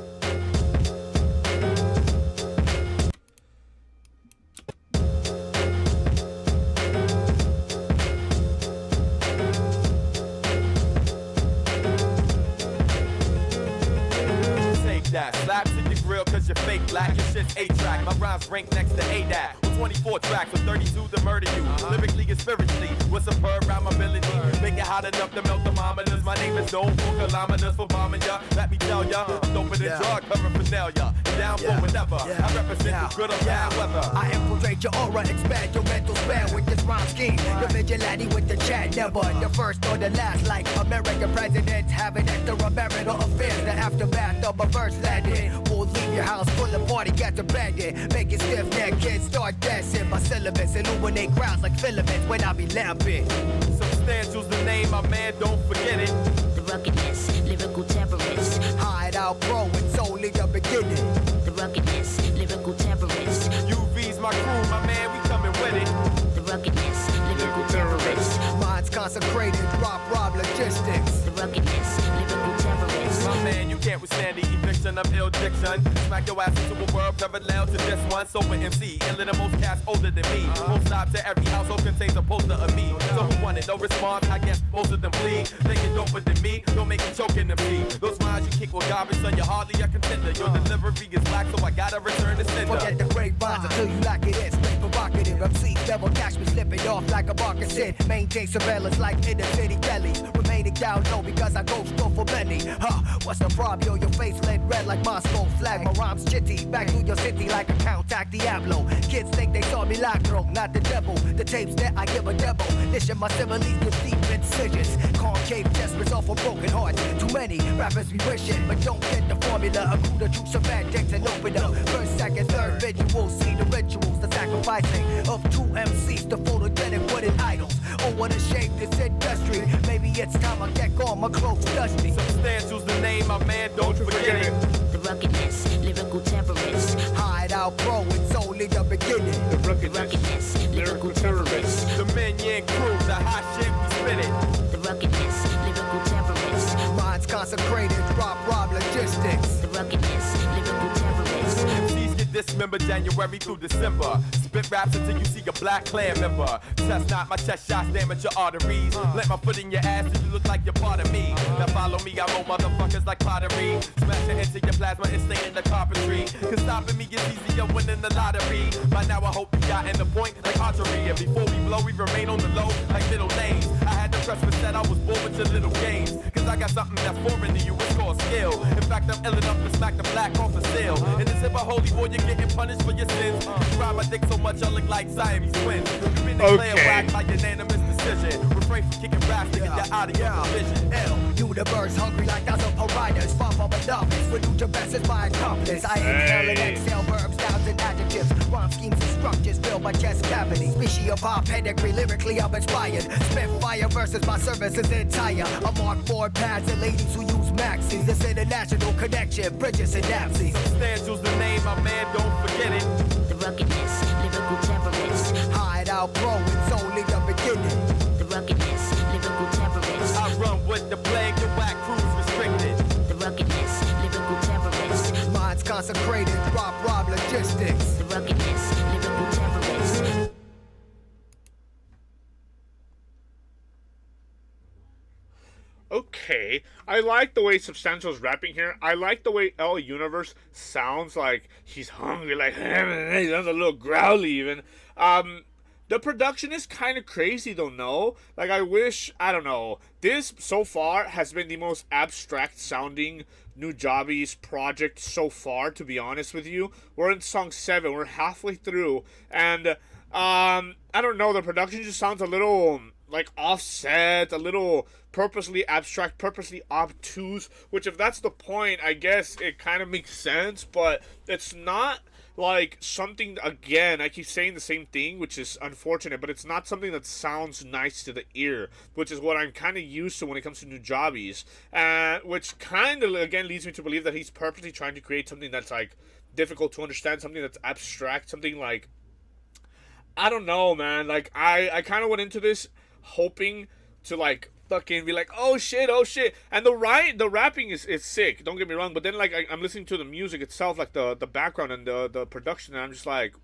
That slaps in your grill cause you're fake black. Your shit's 8-track. My rhymes rank next to A-Dat. 24 tracks with 32 to murder you. Lyrically and spiritually with superb rhyme ability. Make it hot enough to melt thermometers. My name is known for kilometers for bombing ya. Let me tell ya, I'm doper than drug paraphernalia. Down for whatever. I represent the good or bad weather. I infiltrate your aura, expand your mental span with this rhyme scheme. Your vigilante with the chat, never the first or the last. Like American presidents having extramarital affairs. The aftermath of a verse landing will leave your house full of party, get abandoned. Make it stiff neck, kids start dancing. My syllabus illuminate crowds like filaments when I be lamping. Substantial's the name, my man, don't forget it. The ruggedness, lyrical terrorists. Hide out pro, it's only the beginning. The ruggedness, lyrical terrorists. UV's my crew, my man, we coming with it. The ruggedness, lyrical terrorists. Minds consecrated, rob logistics. The ruggedness, lyrical terrorists. My man, you can't withstand the eviction of ill diction. Smack your ass into a world parallel to this one. So with MC, and the most cats older than me. Won't stop to every household contains a poster of me. So who wanted no response? I guess most of them flee. Thinking doper than me, don't make me choking them me. Those lines you kick with garbage, son, you're hardly a contender. Your delivery is black, so I gotta return the sender. Forget the grapevines until you like it is. Straight provocative, MCs never catch me slipping off like a moccasin. Maintain surveillance like in the city deli. Remaining down low because I go store for many. What's the problem? Yo, your face laid red like Moscow flag. My rhymes chitty, back to your city like a Count Diablo. Kids think they saw milagro, not the devil. The tapes that I give a devil. Listen, my similes with deep incisions. Concave test result for broken hearts. Too many rappers be wishing, but don't get the formula. Accrue the truth, semantics, and open up. First, second, third visuals. See the rituals, the sacrificing of two MCs, the photogenic wooden idols. Oh, what a shame this industry. Maybe it's time I get gone, my clothes dusty. Substantial's the name, my man, don't forget it. The ruggedness, lyrical terrorists. Hide out pro, it's only the beginning. The The ruggedness, ruggedness, lyrical terrorists. The minion crew, the hot shit, we spit it. The ruggedness, lyrical terrorists. Minds consecrated, rob logistics. The ruggedness, lyrical terrorists. MCs get dismember January through December. Spit raps until you see a black clan member. Test not my chest shots, damage your arteries. Let my foot in your ass and you look like you're part of me. Now follow me, I roll motherfuckers like pottery. Smashing into your plasma and stay in the carpentry. Cause stopping me is easier winning the lottery. By now I hope you got in the point like archery. And before we blow, we remain on the low like middle lanes. I had to press that I was born with your little games. Cause I got something that's foreign to you, it's called skill. In fact, I'm ill enough to smack the black off the seal. In this hip holy boy, you're getting punished for your sins. You ride my dick so much, I look like Siamese twins. You've been declared whack by unanimous decision. Refrain from kicking raps to get you out of your vision. Universe hungry like thousands of riders. Far from a darkness, with Nujabes is my accomplice. I inhale and exhale verbs, nouns and adjectives. Rhyme schemes and structures fill my chest cavity. Species of pop pedigree, lyrically I'm inspired. Spit fire versus my service is entire. I mark board pads and ladies who use maxis. This international connection, bridges and napsies. Substantial's the name, my man, don't forget it. The ruggedness, lyrical terrorists. Hide out, bro, it's only the beginning. The ruggedness, lyrical terrorists. I run with the plague, the whack crews restricted. The ruggedness, lyrical terrorists. Minds consecrated, rob logistics. The ruggedness, lyrical terrorists. Okay, I like the way Substantial's rapping here. I like the way L Universe sounds like he's hungry, like he sounds a little growly even. The production is kind of crazy though, no? Like I wish, I don't know. This so far has been the most abstract sounding Nujabes project so far, to be honest with you. We're in song 7, we're halfway through, and I don't know, the production just sounds a little like offset, a little purposely abstract, purposely obtuse, which if that's the point, I guess it kind of makes sense, but it's not like something, again, I keep saying the same thing, which is unfortunate, but it's not something that sounds nice to the ear, which is what I'm kind of used to when it comes to Nujabes, which kind of, again, leads me to believe that he's purposely trying to create something that's, like, difficult to understand, something that's abstract, something like, I don't know, man, like, I kind of went into this hoping to, like, fucking be like, oh shit, and the rapping is sick, don't get me wrong, but then, like, I'm listening to the music itself, like, the background and the production, and I'm just like,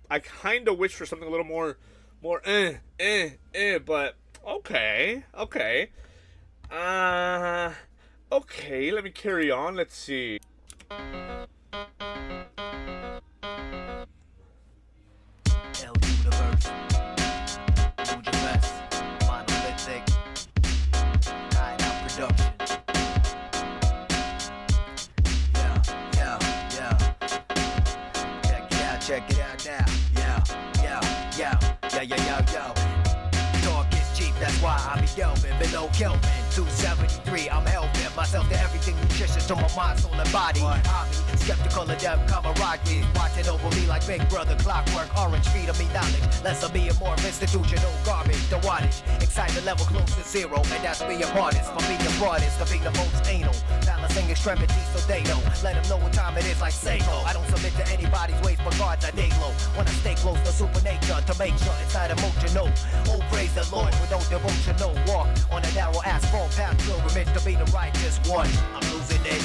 I kind of wish for something a little more, but, okay, let me carry on, let's see. L Universe, Nujabes, monolithic, hide out production. Yeah. Check it out now. Yo. Talk is cheap, that's why I be delving below Kelvin. 273, I'm helping myself to everything nutritious to my mind, soul, and body. I be skeptical of them camaraderie, watching over me like Big Brother clockwork, orange feeding me knowledge. Less of being more of institutional garbage, the wattage. Excitement level close to zero, and that's being hardest. From being the broadest to being the most anal. Balancing extremities so they know. Let them know what time it is like Seiko. I don't submit to anybody's ways, but guards I day low. When I stay close to supernature to make sure it's not emotional. Oh, praise the Lord with no devotional walk on a narrow asphalt path pilgrimage to be the righteous one. I'm losing it,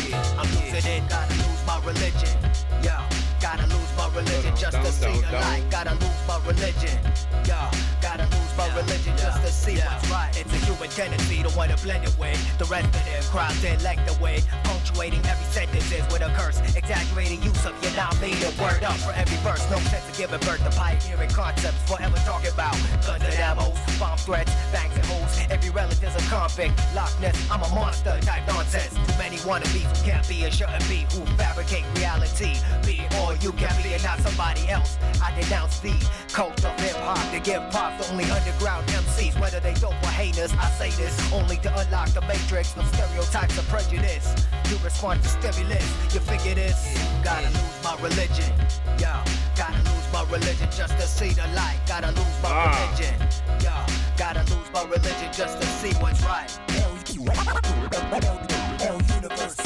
gotta lose my religion. Yeah, gotta lose my religion just to see the light. Gotta lose my religion. Yeah, gotta lose my religion just to see what's right. It's a human tendency to want to blend it with the rest of their crowds they like the way. Punctuating every sentence is with a curse. Exaggerating use of your nominated word up for every verse. No sense of giving birth to pioneering concepts. Forever talking about guns and ammo, bomb threats, bangs and holes. Every relative's a convict. Loch Ness, I'm a monster type nonsense. Too many wannabes who can't be and shouldn't be, who fabricate reality. Be all you can be and not somebody else. I denounce the cult of hip-hop to give props to only underground MCs. Whether they dope or haters, I say this only to unlock the matrix of stereotypes of prejudice. You respond to stimulus, you figure this. Gotta lose my religion. Yeah, gotta lose my religion just to see the light. Gotta lose my religion. Yeah, gotta lose my religion just to see what's right. L Universe.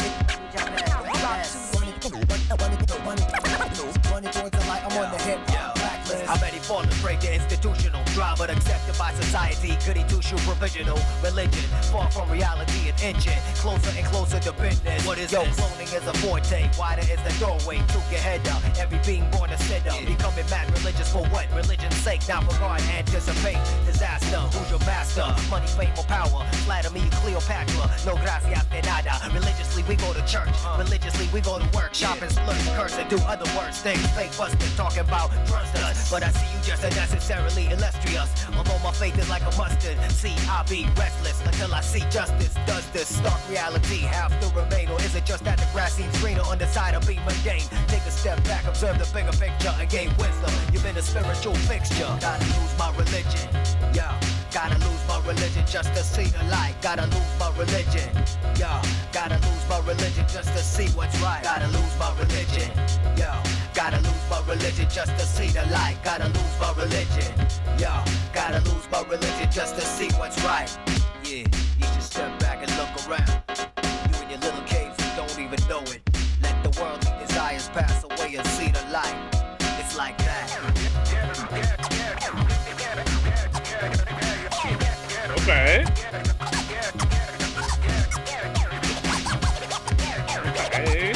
Running towards the light, I'm on the hip hop blacklist. How many fallers break the institutional drama? but accepted by society. Goody two-shoe provisional religion, far from reality and inching closer and closer to business. What is this? Cloning is a forte, wider is the doorway to get head up. Every being born a sinner, becoming mad religious for what? Religion's sake, now regard, anticipate disaster. Who's your master? Money, fame, or power? Flatter me, Cleopatra. No gracias de nada. Religiously we go to church. Religiously we go to work. Shop and splurge, curse and do other worse things. Fake busters talking about trust us, but I see you just as necessarily illustrious. Although my faith is like a mustard, see I be restless until I see justice. Does this stark reality have to remain, or is it just that the grass seems greener on the side of being mundane? Take a step back, observe the bigger picture, and gain wisdom. You've been a spiritual fixture. Gotta lose my religion, yeah. Gotta lose my religion just to see the light. Gotta lose my religion, yeah. Gotta lose my religion just to see what's right. Gotta lose my religion, yeah. Gotta lose my religion just to see the light. Gotta lose my religion, yeah. Gotta lose my religion just to see what's right. Yeah, you should step back and look around. You in your little caves, you don't even know it. Let the worldly desires pass away and see the light. It's like that. Okay. Okay.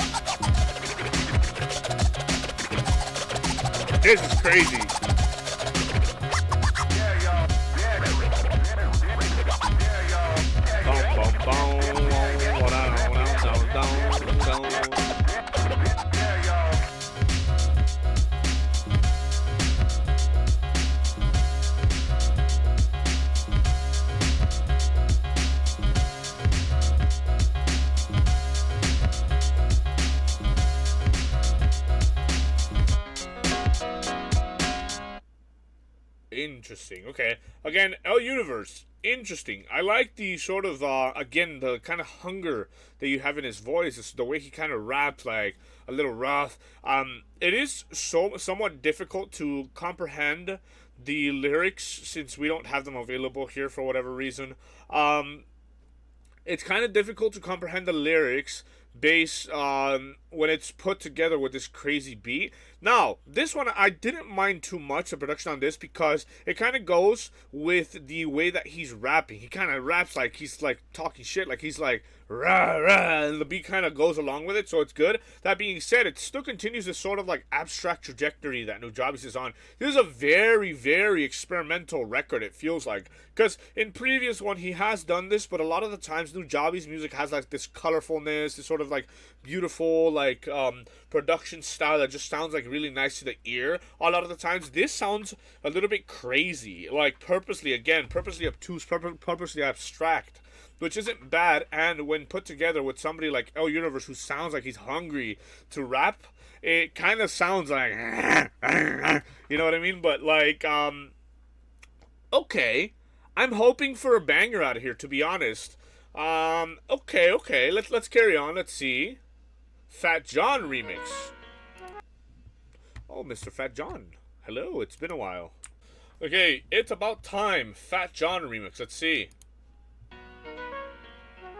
This is crazy. Interesting. Okay. Again, L Universe. Interesting. I like the sort of, again, the kind of hunger that you have in his voice. It's the way he kind of raps, like, a little rough. It is somewhat difficult to comprehend the lyrics since we don't have them available here for whatever reason. It's kind of difficult to comprehend the lyrics based on when it's put together with this crazy beat. Now, this one I didn't mind too much, the production on this, because it kind of goes with the way that he's rapping. He kind of raps like he's like talking shit, like he's like rah rah, and the beat kind of goes along with it, so it's good. That being said, it still continues this sort of like abstract trajectory that Nujabes is on. This is a very, very experimental record, it feels like, because in previous one he has done this, but a lot of the times Nujabes music has like this colorfulness, this sort of like beautiful like production style that just sounds like really nice to the ear. A lot of the times this sounds a little bit crazy, like purposely obtuse, purposely abstract, which isn't bad. And when put together with somebody like L Universe, who sounds like he's hungry to rap, it kind of sounds like you know what I mean. But like okay, I'm hoping for a banger out of here, to be honest. Okay, let's carry on. Let's see. Fat John remix. Oh, Mr. Fat John. Hello, it's been a while. Okay, It's About Time. Fat John remix. Let's see.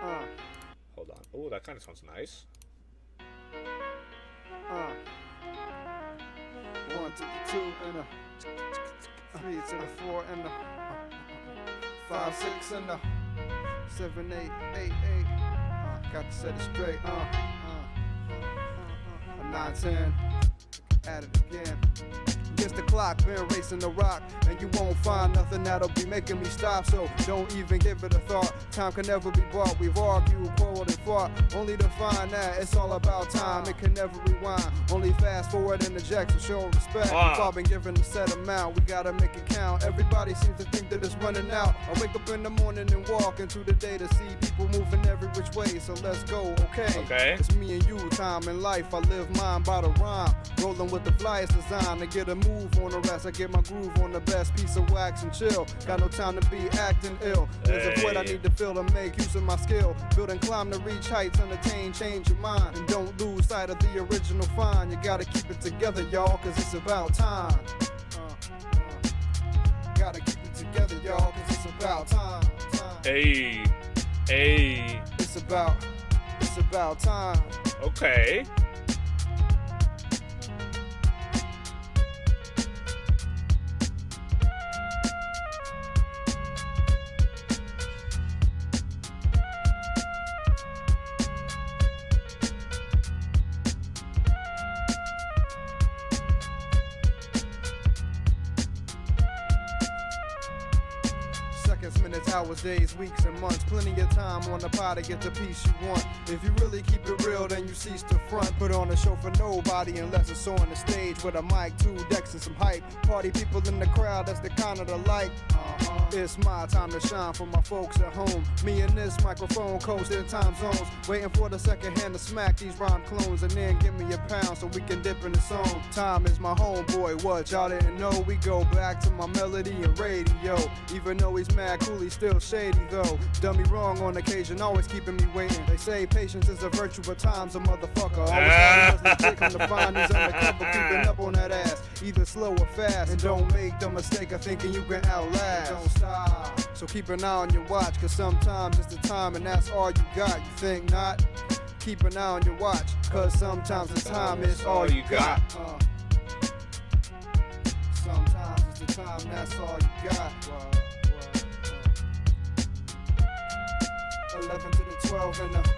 Hold on. Oh, that kind of sounds nice. 1 to the 2 and a 3 to the 4 and a 5, 6 and a 7, 8, 8, 8. Got to set it straight. 9, 10. At it again. Against the clock, been racing the rock, and you won't find nothing that'll be making me stop. So don't even give it a thought. Time can never be bought. We've argued, quarreled, and fought, only to find that it's all about time. It can never rewind. Only fast forward and eject to show respect. We've all been given a set amount. We gotta make it count. Everybody seems to think that it's running out. I wake up in the morning and walk into the day to see people moving every which way. So let's go, okay? It's me and you, time in life. I live mine by the rhyme. Rolling with the flyest design to get a move on the rest. I get my groove on the best piece of wax and chill. Got no time to be acting ill. There's a void I need to fill to make use of my skill. Build and climb to reach heights, unattain, change your mind. And don't lose sight of the original find. You gotta keep it together, y'all, cause it's about time. Gotta keep it together, y'all, cause it's about time. Hey. It's about time. Okay. hours, days, weeks, and months. Plenty of time on the pot to get the piece you want. If you really keep it real, then you cease to front. Put on a show for nobody unless it's on the stage with a mic, 2 decks, and some hype. Party people in the crowd, that's the kind of the like. It's my time to shine for my folks at home. Me and this microphone coast in time zones. Waiting for the second hand to smack these rhyme clones. And then give me a pound so we can dip in the zone. Time is my homeboy, what y'all didn't know. We go back to my melody and radio. Even though he's mad cool, he's still shady though. Done me wrong on occasion, always keeping me waiting. They say patience is a virtue, but time's a motherfucker. Always got to take to find these undercover, keeping up on that ass. Either slow or fast. And don't make the mistake of thinking you can outlast. Don't stop. So keep an eye on your watch, cause sometimes it's the time and that's all you got. You think not? Keep an eye on your watch, cause sometimes the time is all you got. Sometimes it's the time, that's all you got. 11 to the 12 and the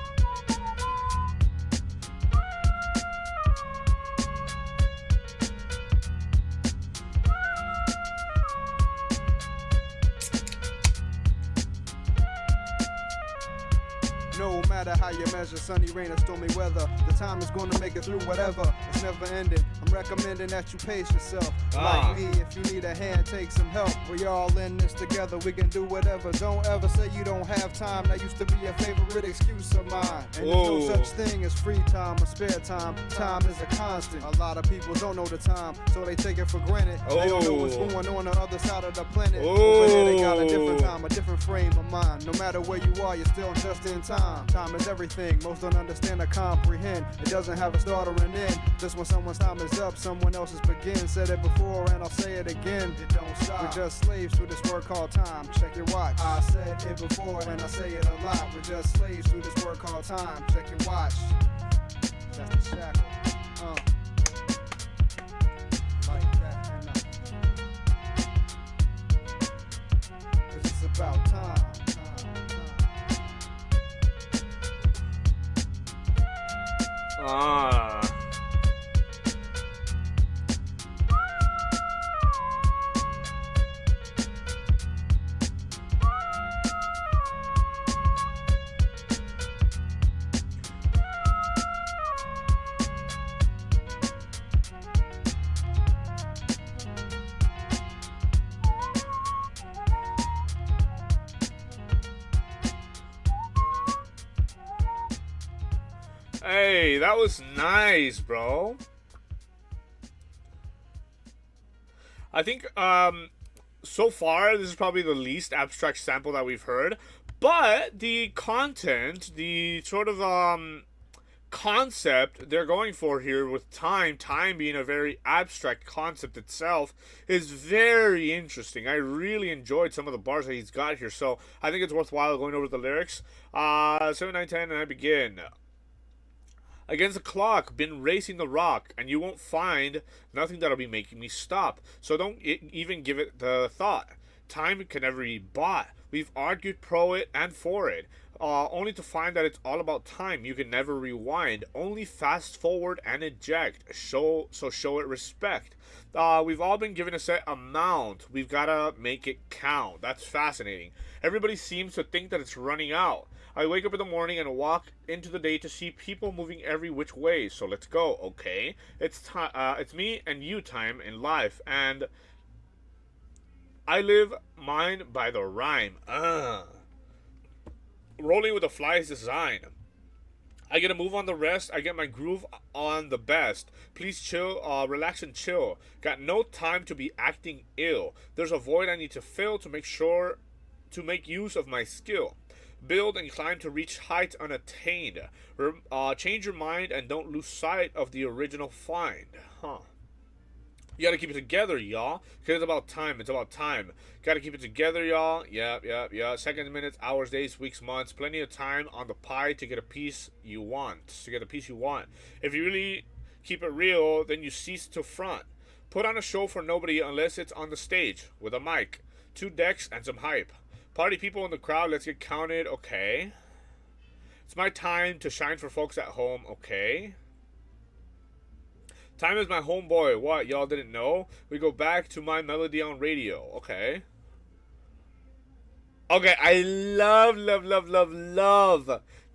no matter how you measure sunny rain or stormy weather, the time is gonna make it through whatever. It's never ending. I'm recommending that you pace yourself. Like me, if you need a hand, take some help. We all in this together, we can do whatever. Don't ever say you don't have time. That used to be a favorite excuse of mine. And there's no such thing as free time or spare time. Time is a constant. A lot of people don't know the time, so they take it for granted. They don't know what's going on the other side of the planet. Over here they got a different time, a different frame of mind. No matter where you are, you're still just in time. Time is everything, most don't understand or comprehend. It doesn't have a start or an end. Just when someone's time is up, someone else's begins. Said it before and I'll say it again. It don't stop. We're just slaves to this word called time. Check your watch. I said it before and I say it a lot. We're just slaves to this word called time. Check your watch. That's the shackle. Like that and cause it's about time. Hey, that was nice, bro. I think so far this is probably the least abstract sample that we've heard, but the content, the sort of concept they're going for here with time being a very abstract concept itself, is very interesting. I really enjoyed some of the bars that he's got here, so I think it's worthwhile going over the lyrics. 7, 9, 10, and I begin. Against the clock, been racing the rock, and you won't find nothing that'll be making me stop. So don't even give it the thought. Time can never be bought. We've argued pro it and for it, only to find that it's all about time. You can never rewind, only fast forward and eject. Show it respect. We've all been given a set amount. We've gotta make it count. That's fascinating. Everybody seems to think that it's running out. I wake up in the morning and walk into the day to see people moving every which way. So let's go, okay? It's time. It's me and you time in life, and I live mine by the rhyme. Rolling with the fly's design. I get a move on the rest. I get my groove on the best. Please chill, relax and chill. Got no time to be acting ill. There's a void I need to fill to make use of my skill. Build and climb to reach heights unattained. Change your mind and don't lose sight of the original find. You gotta keep it together, y'all. Cause it's about time. It's about time. Gotta keep it together, y'all. Yeah. Seconds, minutes, hours, days, weeks, months. Plenty of time on the pie to get a piece you want. If you really keep it real, then you cease to front. Put on a show for nobody unless it's on the stage with a mic, 2 decks, and some hype. Party people in the crowd, let's get counted, okay. It's my time to shine for folks at home, okay. Time is my homeboy, what, y'all didn't know? We go back to my melody on radio, okay. Okay, I love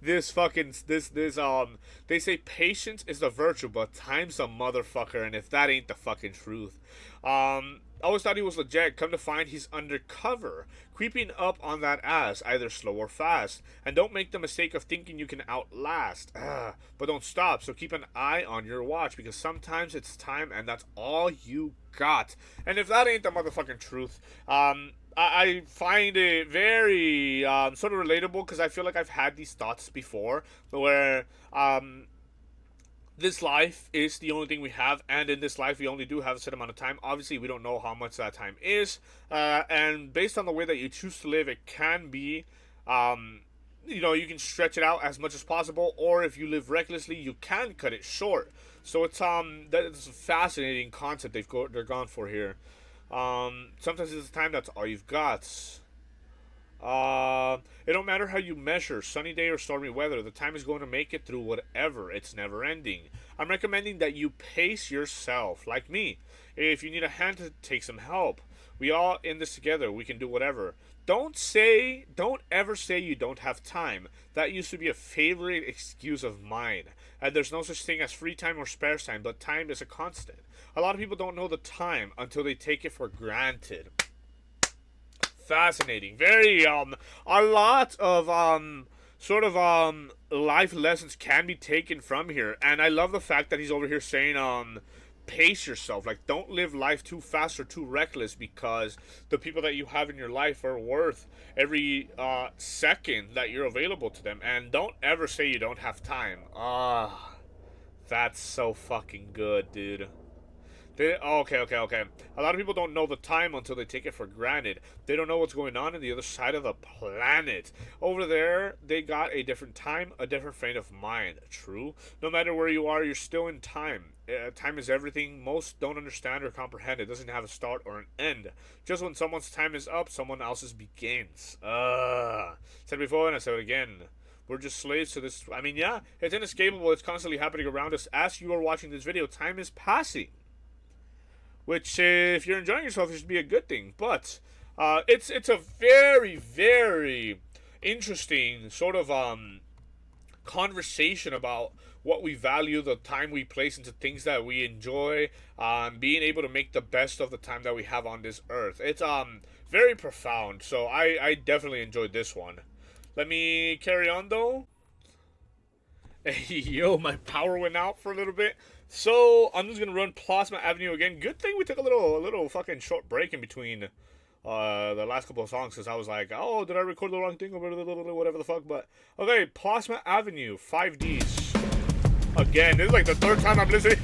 this fucking this they say patience is the virtue, but time's a motherfucker, and if that ain't the fucking truth. I always thought he was legit. Come to find he's undercover, creeping up on that ass, either slow or fast. And don't make the mistake of thinking you can outlast. But don't stop, so keep an eye on your watch, because sometimes it's time and that's all you got. And if that ain't the motherfucking truth, I find it very sort of relatable, because I feel like I've had these thoughts before, where this life is the only thing we have, and in this life we only do have a set amount of time. Obviously, we don't know how much that time is, and based on the way that you choose to live, it can be, you know, you can stretch it out as much as possible, or if you live recklessly, you can cut it short. So it's that's a fascinating concept they're gone for here. Sometimes it's time that's all you've got. It don't matter how you measure, sunny day or stormy weather, the time is going to make it through whatever. It's never ending. I'm recommending that you pace yourself, like me. If you need a hand to take some help, we all in this together. We can do whatever. Don't ever say you don't have time. That used to be a favorite excuse of mine. And there's no such thing as free time or spare time, but time is a constant. A lot of people don't know the time until they take it for granted. Fascinating. Very a lot of sort of life lessons can be taken from here, and I love the fact that he's over here saying pace yourself. Like, don't live life too fast or too reckless, because the people that you have in your life are worth every second that you're available to them. And don't ever say you don't have time. That's so fucking good, dude. Okay. A lot of people don't know the time until they take it for granted. They don't know what's going on the other side of the planet. Over there, they got a different time, a different frame of mind. True. No matter where you are, you're still in time. Time is everything. Most don't understand or comprehend. It doesn't have a start or an end. Just when someone's time is up, someone else's begins. Said before and I said it again. We're just slaves to this. I mean, yeah, it's inescapable. It's constantly happening around us. As you are watching this video, time is passing. Which, if you're enjoying yourself, it should be a good thing. But it's a very, very interesting sort of conversation about what we value, the time we place into things that we enjoy, being able to make the best of the time that we have on this earth. It's very profound. So I definitely enjoyed this one. Let me carry on, though. Hey, yo, my power went out for a little bit. So, I'm just going to run Plazma Avenue again. Good thing we took a little fucking short break in between the last couple of songs, because I was like, oh, did I record the wrong thing or whatever the fuck, but... Okay, Plazma Avenue, 5Ds. Again, this is like the third time I'm listening.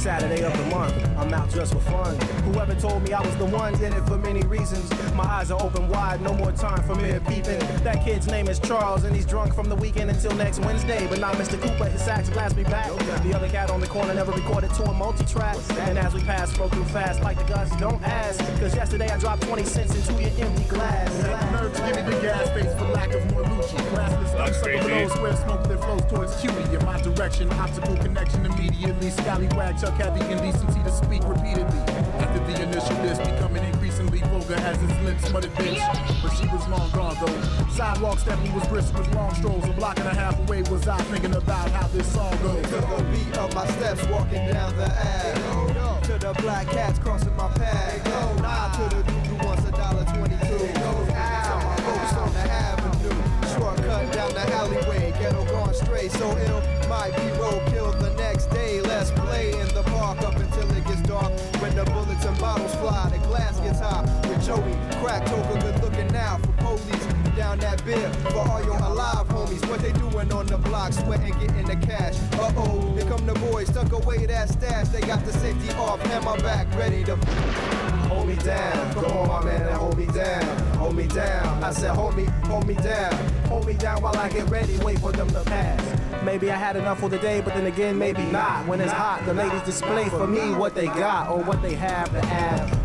Saturday of the month, I'm out just for fun. Whoever told me I was the one in it for many reasons. My eyes are open wide, no more time for mere peeping. That kid's name is Charles and he's drunk from the weekend until next Wednesday. But not Mr. Cooper, his sax blast me back. The other cat on the corner never recorded to a multi-track. And as we pass, flow through fast like the Gus, don't ask. Cause yesterday I dropped 20 cents into your empty glass. Nerves give me the gas face for lack of more Lucci. Classless, unsuckable nose where smoke that flows towards Cutie. In my direction, optical connection immediately. Scallywag, Chuck heavy, indecency to speak. speak repeatedly. After the initial list becoming increasingly vulgar as his lips muttered bitch. But she was long gone though. Sidewalk stepping was brisk with long strolls. A block and a half away was I thinking about how this song goes. To the beat of my steps walking down the ave. To the black cats crossing my path. Nah, to the dude wants $1.22. Some my folks on the avenue. Shortcut down the alleyway. Ghetto gone straight. So ill might be roadkill the next day. Let's play in the park up until it gets dark. When the bullets and bottles fly, the glass gets hot. With Joey, crack toker, good looking now for police. Down that beer for all your alive homies. What they doing on the block, sweating, getting the cash. Uh-oh, here come the boys, tuck away that stash. They got the safety off, hammer back, ready to hold me down. Come on, my man, and hold me down. Hold me down. I said, hold me down. Hold me down while I get ready, wait for them to pass. Maybe I had enough for the day, but then again, maybe not. When it's hot, the ladies display for me what they got or what they have to add.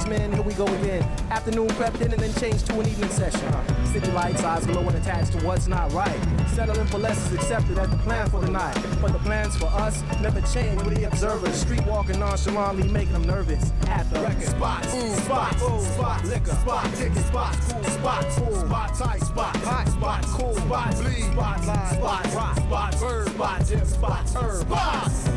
Men, here we go again. Afternoon prep in and then change to an evening session. City lights, eyes glow and attached to what's not right. Settling for less is accepted as the plan for the night. But the plans for us never change with the observers. Street walking nonchalantly, making them nervous. At the record spots, spots, liquor, spots, ticket spots, cool spots, spots, tight spots, hot spots, cool spots, bleed spots, spots, rock spots, bird spots, dip spots, herb spots.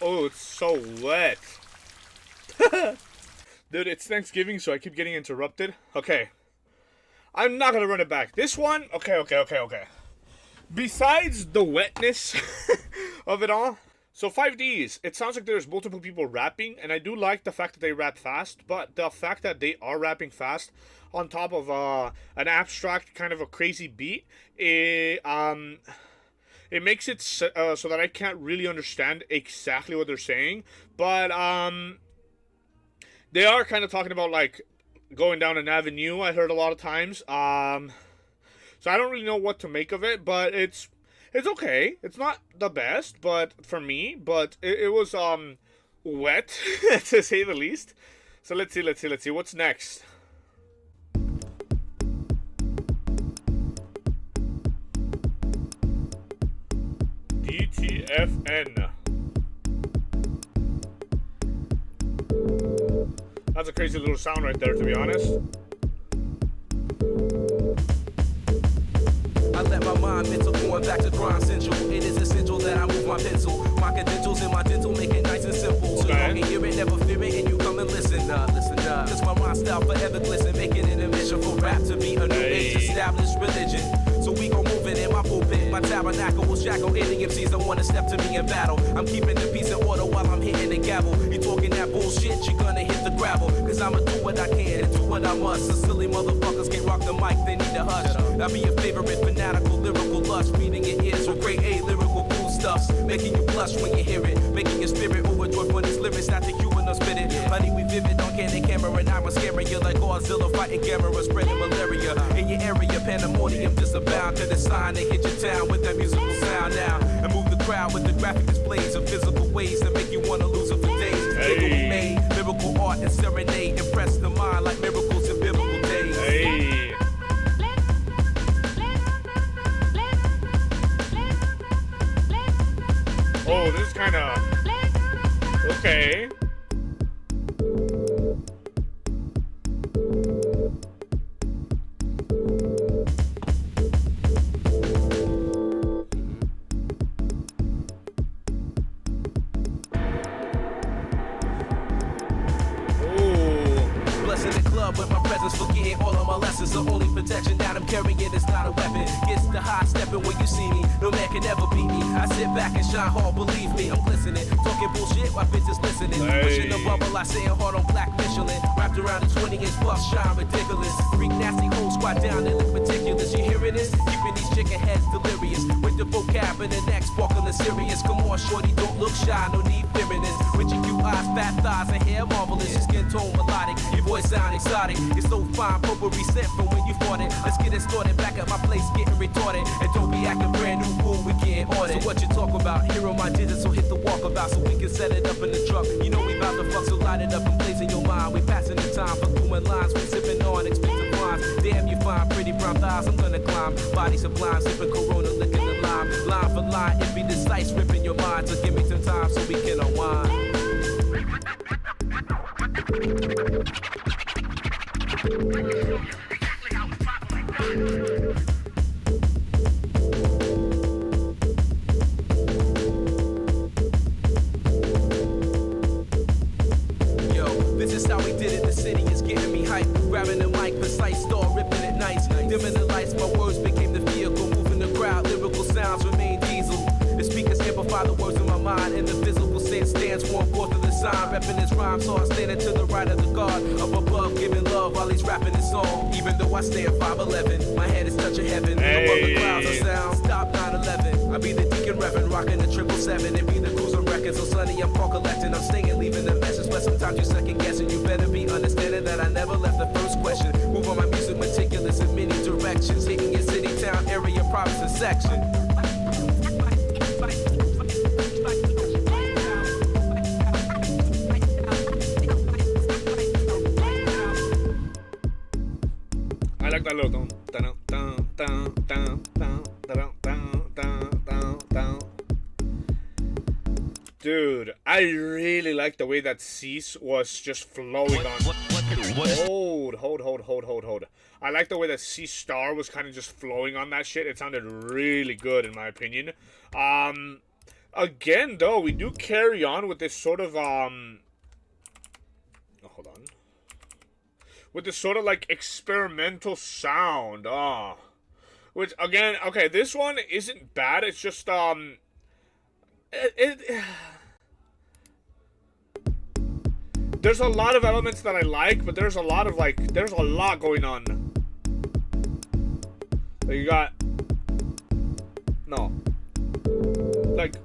Oh, it's so wet. Dude, it's Thanksgiving, so I keep getting interrupted. Okay. I'm not gonna run it back. This one, okay. Besides the wetness of it all, so 5Ds, it sounds like there's multiple people rapping, and I do like the fact that they rap fast, but the fact that they are rapping fast on top of an abstract kind of a crazy beat, it makes it so that I can't really understand exactly what they're saying, but they are kind of talking about like going down an avenue. I heard a lot of times, so I don't really know what to make of it, but it's okay. It's not the best, but for me, but it was wet to say the least. So let's see what's next. D.T.F.N. That's a crazy little sound right there, to be honest. I let my mind mental going back to grind central. It is essential that I move my pencil. My credentials and my dental make it nice and simple. So you can hear it, never fear it, and you come and listen up. Cause my rhyme style forever glisten, making it a mission for rap to be a new age established religion. So we gon' move it in my pulpit. My tabernacle will shackle any MCs that wanna step to me in battle. I'm keeping the peace and order while I'm hitting the gavel. You talking that bullshit, you gonna hit the gravel. Cause I'ma do what I can and do what I must. The silly motherfuckers can't rock the mic, they need to hush. I'll be your favorite fanatical, lyrical lush. Reading your ears with grade A lyrical cool stuffs. Making you blush when you hear it. Making your spirit overjoyed when these lyrics not the you and us spit it. Honey, we vivid on candid camera and I'm scaring you like Godzilla fighting camera, spreading malaria. In your area, pandemonium disabound to the sign and hit your town with that musical sound now. And move the crowd with the graphic displays of physical ways that make you wanna lose it for days. Hey. We made lyrical art and serenade. Impress the mind like miracles in biblical days. Hey. Oh, this is kind of okay. With my presence, forgetting all of my lessons. The only protection that I'm carrying is not a weapon. Gets the high stepping when you see me. No man can ever beat me. I sit back and shine hard, believe me. I'm glistening, talking bullshit while bitches listening. Hey. Pushing the bubble, I say hard on black Michelin. Wrapped around the 20-inch plus, shine ridiculous. Freak nasty whole squat down, they look meticulous. You hearing this? Keeping these chicken heads delirious. With the vocab and the next sparkling serious. Come on, shorty, don't look shy, no need fearing this. With your cute eyes, fat thighs, and hair marvelous. Your skin tone melodic, your voice sound exotic. It's so fine, potpourri scent from when you fought it. Let's get it started, back at my place, getting retarded. And don't be acting brand new, cool, we can't order. So what you talk about? Here on my digits, so hit the walkabout so we can set it up in the truck. You know we about to fuck, so light it up and blaze in your mind. We passing the time for doing lines, we sipping on expensive wines. Damn, you fine, pretty brown thighs, I'm gonna climb. Body sublime, sipping Corona, licking the lime. Line for line, it be the slice, ripping your mind. So give me some time so we can unwind. Yo, this is how we did it. The city is getting me hype. Grabbing the mic, precise, start ripping it nice. Dimming the lights, my words became the vehicle. Moving the crowd, lyrical sounds remain diesel. The speakers amplify the words in my mind, and the physical sense stands one fourth of the sign. Repping his rhymes, so I'm standing to the right of the guard. Up above, giving love while he's rapping his song. Even though I stand 5'11", my head is touching heaven. Above the clouds, I sound stop 9/11. I be the Deacon Reverend, rocking the 777. It be the cruiser record, so sunny I'm call collecting. I'm staying, leaving the message, but sometimes you second guessing. You better be understanding that I never left the first question. Move on my music meticulous in many directions, hitting your city, town, area, province, and section. I like that little dun, dun, dun, dun, dun, dun, dun, dun, dun, dun, dun. Dude, I really like the way that Cease was just flowing on. Hold. I like the way that C Star was kind of just flowing on that shit. It sounded really good in my opinion. Again though, we do carry on with this sort of hold on. With this sort of like experimental sound. Which again, okay, this one isn't bad. It's just there's a lot of elements that I like, but there's a lot going on. Like you got like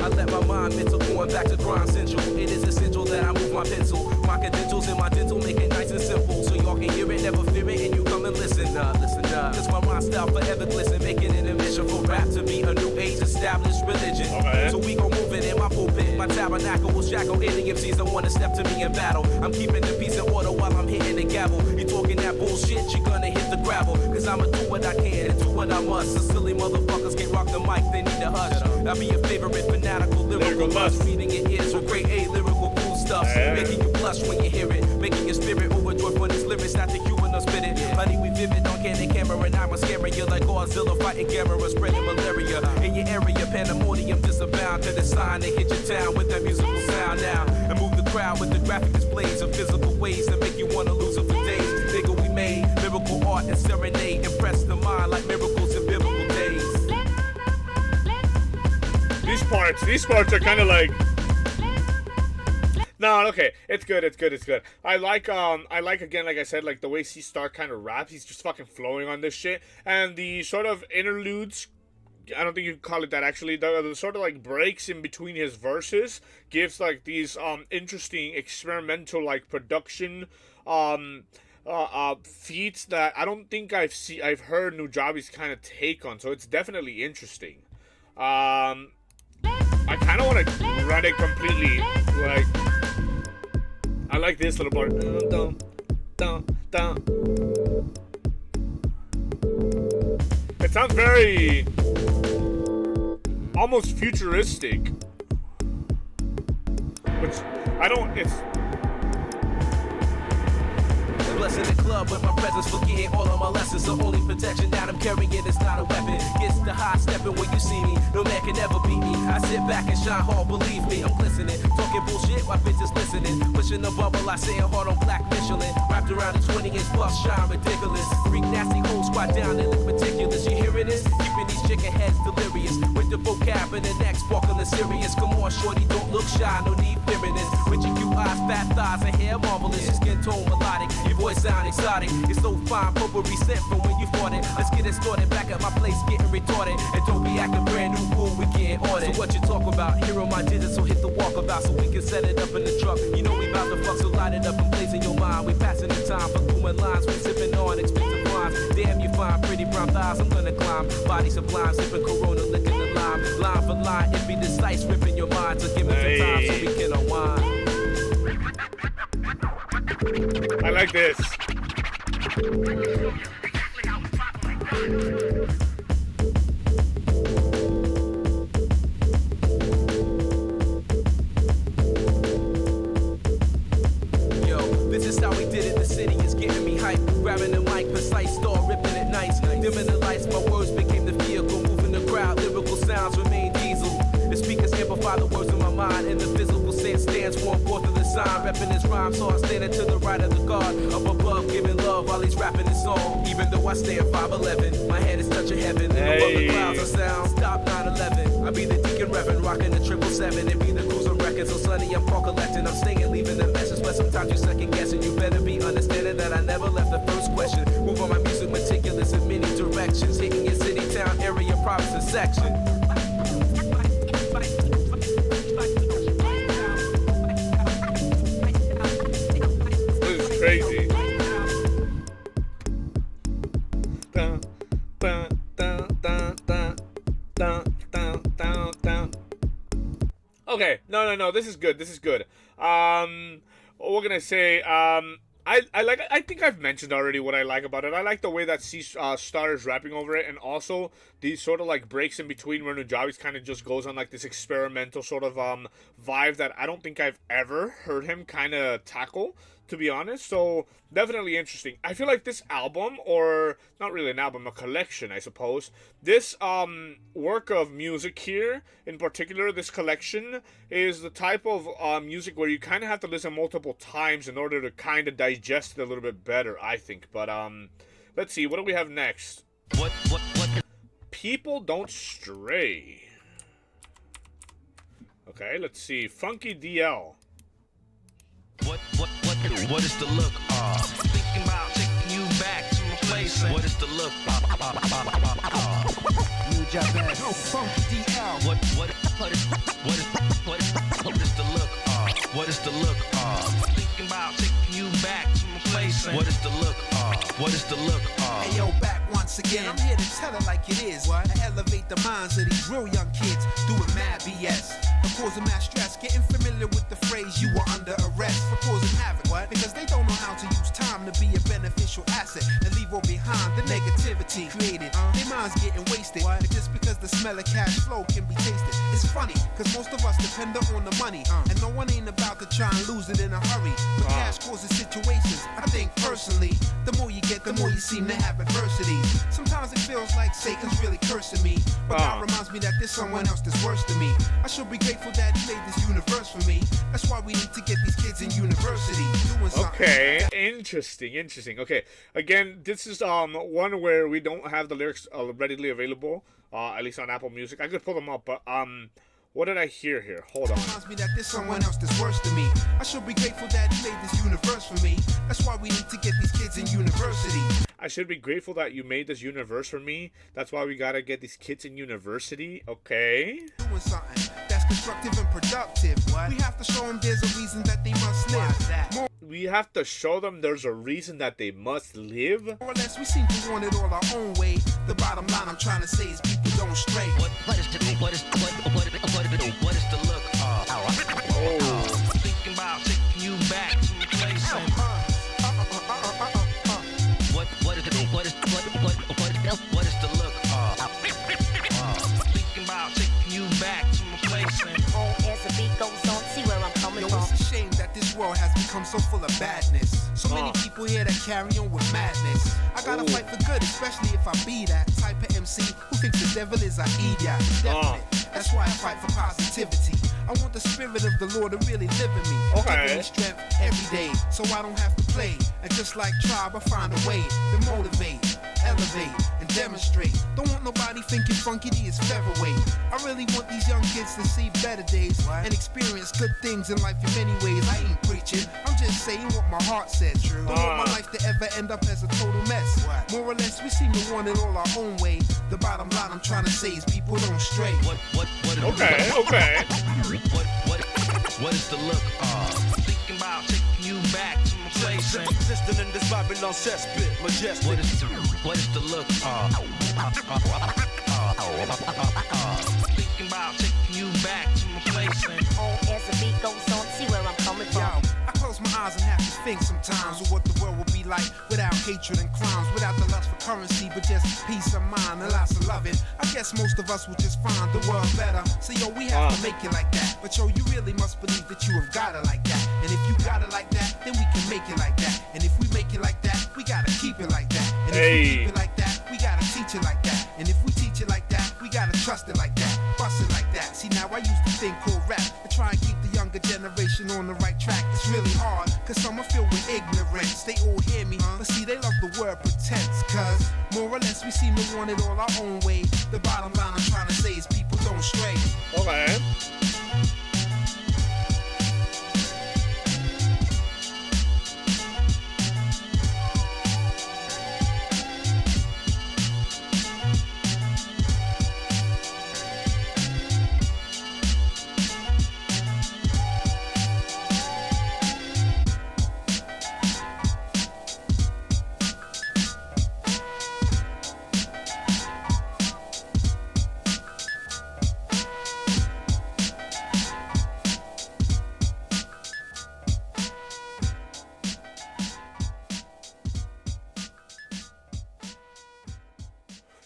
I let my mind mental going back to Grind Central. It is essential that I move my pencil. My credentials and my dental make it nice and simple. So y'all can hear it, never fear it, and you come and listen up. Cause my rhyme style forever glisten, making it a mission for rap to be a new age established religion. So we gon' move it in my pulpit. My tabernacle will shackle any MCs that wanna step to me in battle. I'm keeping the peace and order while I'm hitting the gavel. You talking that bullshit, you gonna hit the gravel. Cause I'ma do what I can and do what I must. The silly motherfuckers can't rock the mic, they need to hush. I'll be your favorite fanatical lyrical lust. Reading your ears with grade A lyrical cool stuff. Making you blush when you hear it. Making your spirit overjoyed when it's lyrics not the human or spit it. Honey, we vivid on candid camera and I'm scaring you like Godzilla fighting Gamera, spreading malaria. In your area, pandemonium disabound to the sign they hit your town with that musical sound now. And move the crowd with the graphic displays of physical ways that make you wanna lose it for days. Nigga, we made lyrical art and serenade. Impress the mind like miracles in biblical days. These parts are kind of like. No, okay, it's good. I like again, like I said, like the way C Star kind of raps. He's just fucking flowing on this shit, and the sort of interludes. I don't think you could call it that actually. The sort of like breaks in between his verses gives like these interesting experimental like production feats that I don't think I've heard Nujabes kind of take on. So it's definitely interesting. I kind of want to run it completely. Like, I like this little part. It sounds very almost futuristic. Which I don't. It's. Blessing the club with my presence, forgetting all of my lessons. The only protection that I'm carrying is not a weapon. Gets the high stepping when you see me. No man can ever beat me. I sit back and shine hard, believe me. I'm glistening, talking bullshit while bitches listening. Pushing the bubble, I say hard on black Michelin. Wrapped around a 20-inch plus, shine ridiculous. Freak nasty hoes squat down and look meticulous. You hearing this? Keeping these chicken heads delirious. With the vocab and the neck sparkling serious. Come on, shorty, don't look shy, no need fearing this. With your cute eyes, fat thighs, and hair marvelous. Your skin tone melodic, your voice sound exotic. It's so fine, potpourri scent from when you fought it. Let's get it started back at my place, getting retarded. And don't be acting brand new, cool, we getting on it. So what you talk about? Here on my digital, hit the walkabout so we can set it up in the truck. You know we about to fuck, so light it up and blaze in your mind. We passing the time for cool lines, we sipping on expensive wines. Damn, you fine, pretty brown thighs, I'm gonna climb. Body sublime, sipping Corona, licking the lime. Line for line, it be the slice ripping your mind. So give me some time so we can unwind. I like this. This is how we did it, the city is getting me hype. Grabbing the mic, precise, start ripping it nice. Dimming the lights, my words became the vehicle. Moving the crowd, lyrical sounds remain diesel. The speakers amplify the words in my mind. And the physical sense stands one fourth of the sign. Repping his rhyme, so I'm standing to the right of the guard. Up above, giving love while he's rapping his song. Even though I stand 5'11", my head is touching heaven. Above the clouds of sound, stop 9/11. I be the Deacon Reverend, rocking the 777. It be the cruiser record, so sunny I'm call collecting. I'm staying, leaving the message, but sometimes you second guessing. You better be understanding that I never left the first question. Move on my music meticulous in many directions. Hitting your city, town, area, province, and section. This is crazy. Okay, no, this is good. What we're gonna say, I think I've mentioned already what I like about it. I like the way that Star is rapping over it, and also these sort of like breaks in between where Nujabes kind of just goes on like this experimental sort of vibe that I don't think I've ever heard him kind of tackle, to be honest. So definitely interesting. I feel like this album, or not really an album, a collection, I suppose. This work of music here, in particular, this collection, is the type of music where you kind of have to listen multiple times in order to kind of digest it a little bit better, I think. But let's see, what do we have next? What? People Don't Stray. Okay, let's see. Funky DL. What is the look? Thinking about taking you back to my place. What is the look? Nujabes. No funky DL. What is the look? What is the look? Thinking about taking you back to my place. What is the look? What is the look? Hey yo, back once again. I'm here to tell it like it is. What? I elevate the minds of these real young kids doing mad BS. For causing mad stress, getting familiar with the phrase you were under arrest for causing havoc. What? Because they don't know how to use time to be a beneficial asset and leave all behind the negativity created. Their minds getting wasted. What? And just because the smell of cash flow can be tasted. It's funny, because most of us depend on the money. And no one ain't about to try and lose it in a hurry. But cash causes situations. I think personally, the more you get, the more you seem to have adversities. Sometimes it feels like Satan's really cursing me. But God reminds me that there's someone else that's worse than me. I should be grateful that he made this universe for me. That's why we need to get these kids in university doing something. Okay, interesting. Okay, again, this is one where we don't have the lyrics readily available, at least on Apple Music. I could pull them up, but what did I hear here? Hold on. Reminds me that there's someone else that's worse than me. I should be grateful that he made this universe for me. That's why we need to get these kids in university. I should be grateful that you made this universe for me. That's why we gotta get these kids in university. Okay. Doing something that's constructive and productive. What? We have to show them there's a reason that they must live. We have to show them there's a reason that they must live. More or less, we seem to want it all our own way. The bottom line I'm trying to say is people don't stray. What is the look? Thinking about taking you back to my place. What is the look? Thinking about taking you back to my place. As the beat goes on, see where I'm coming from. It's a shame that this world has become so full of badness. So many people here that carry on with madness. I gotta fight for good, especially if I be that type of MC who thinks the devil is a idiot. Definite. That's why I fight for positivity. I want the spirit of the Lord to really live in me. Giving me strength every day, so I don't have to play. And just like Tribe, I find a way to motivate, elevate, and demonstrate. Don't want nobody thinking Funky D is featherweight. I really want these young kids to see better days and experience good things in life in many ways. I ain't preaching, I'm just saying what my heart said. Don't want my life to ever end up as a total mess. More or less, we seem to want it all our own way. The bottom line I'm trying to say is people don't stray. Okay, okay. What is the look of? Thinking about taking you back to my place. Existing in this Babylon cesspit, majestic. What is the look of? Thinking about taking you back to my place. As the beat goes on, see where I'm coming from. Yo, I close my eyes and have to think sometimes of what the world would be like without hatred and crimes, without the lust for currency, but just peace of mind and lots of loving. I guess most of us would just find the world better. So yo, we have to make it like that. But yo, you really must believe that you have got it like that. And if you got it like that, then we can make it like that. And if we make it like that, we gotta keep it like that. And if we keep it like that, we gotta teach it like that. And if we teach it like that, we gotta trust it like that. Bust it like that. See, now I use the thing called rap to try and keep the younger generation on the right track. It's really hard, cause some are filled with ignorance. They all hear me, but see, they love the word pretense. Cause more or less, we seem to want it all our own way. The bottom line I'm trying to say is people don't stray. Okay.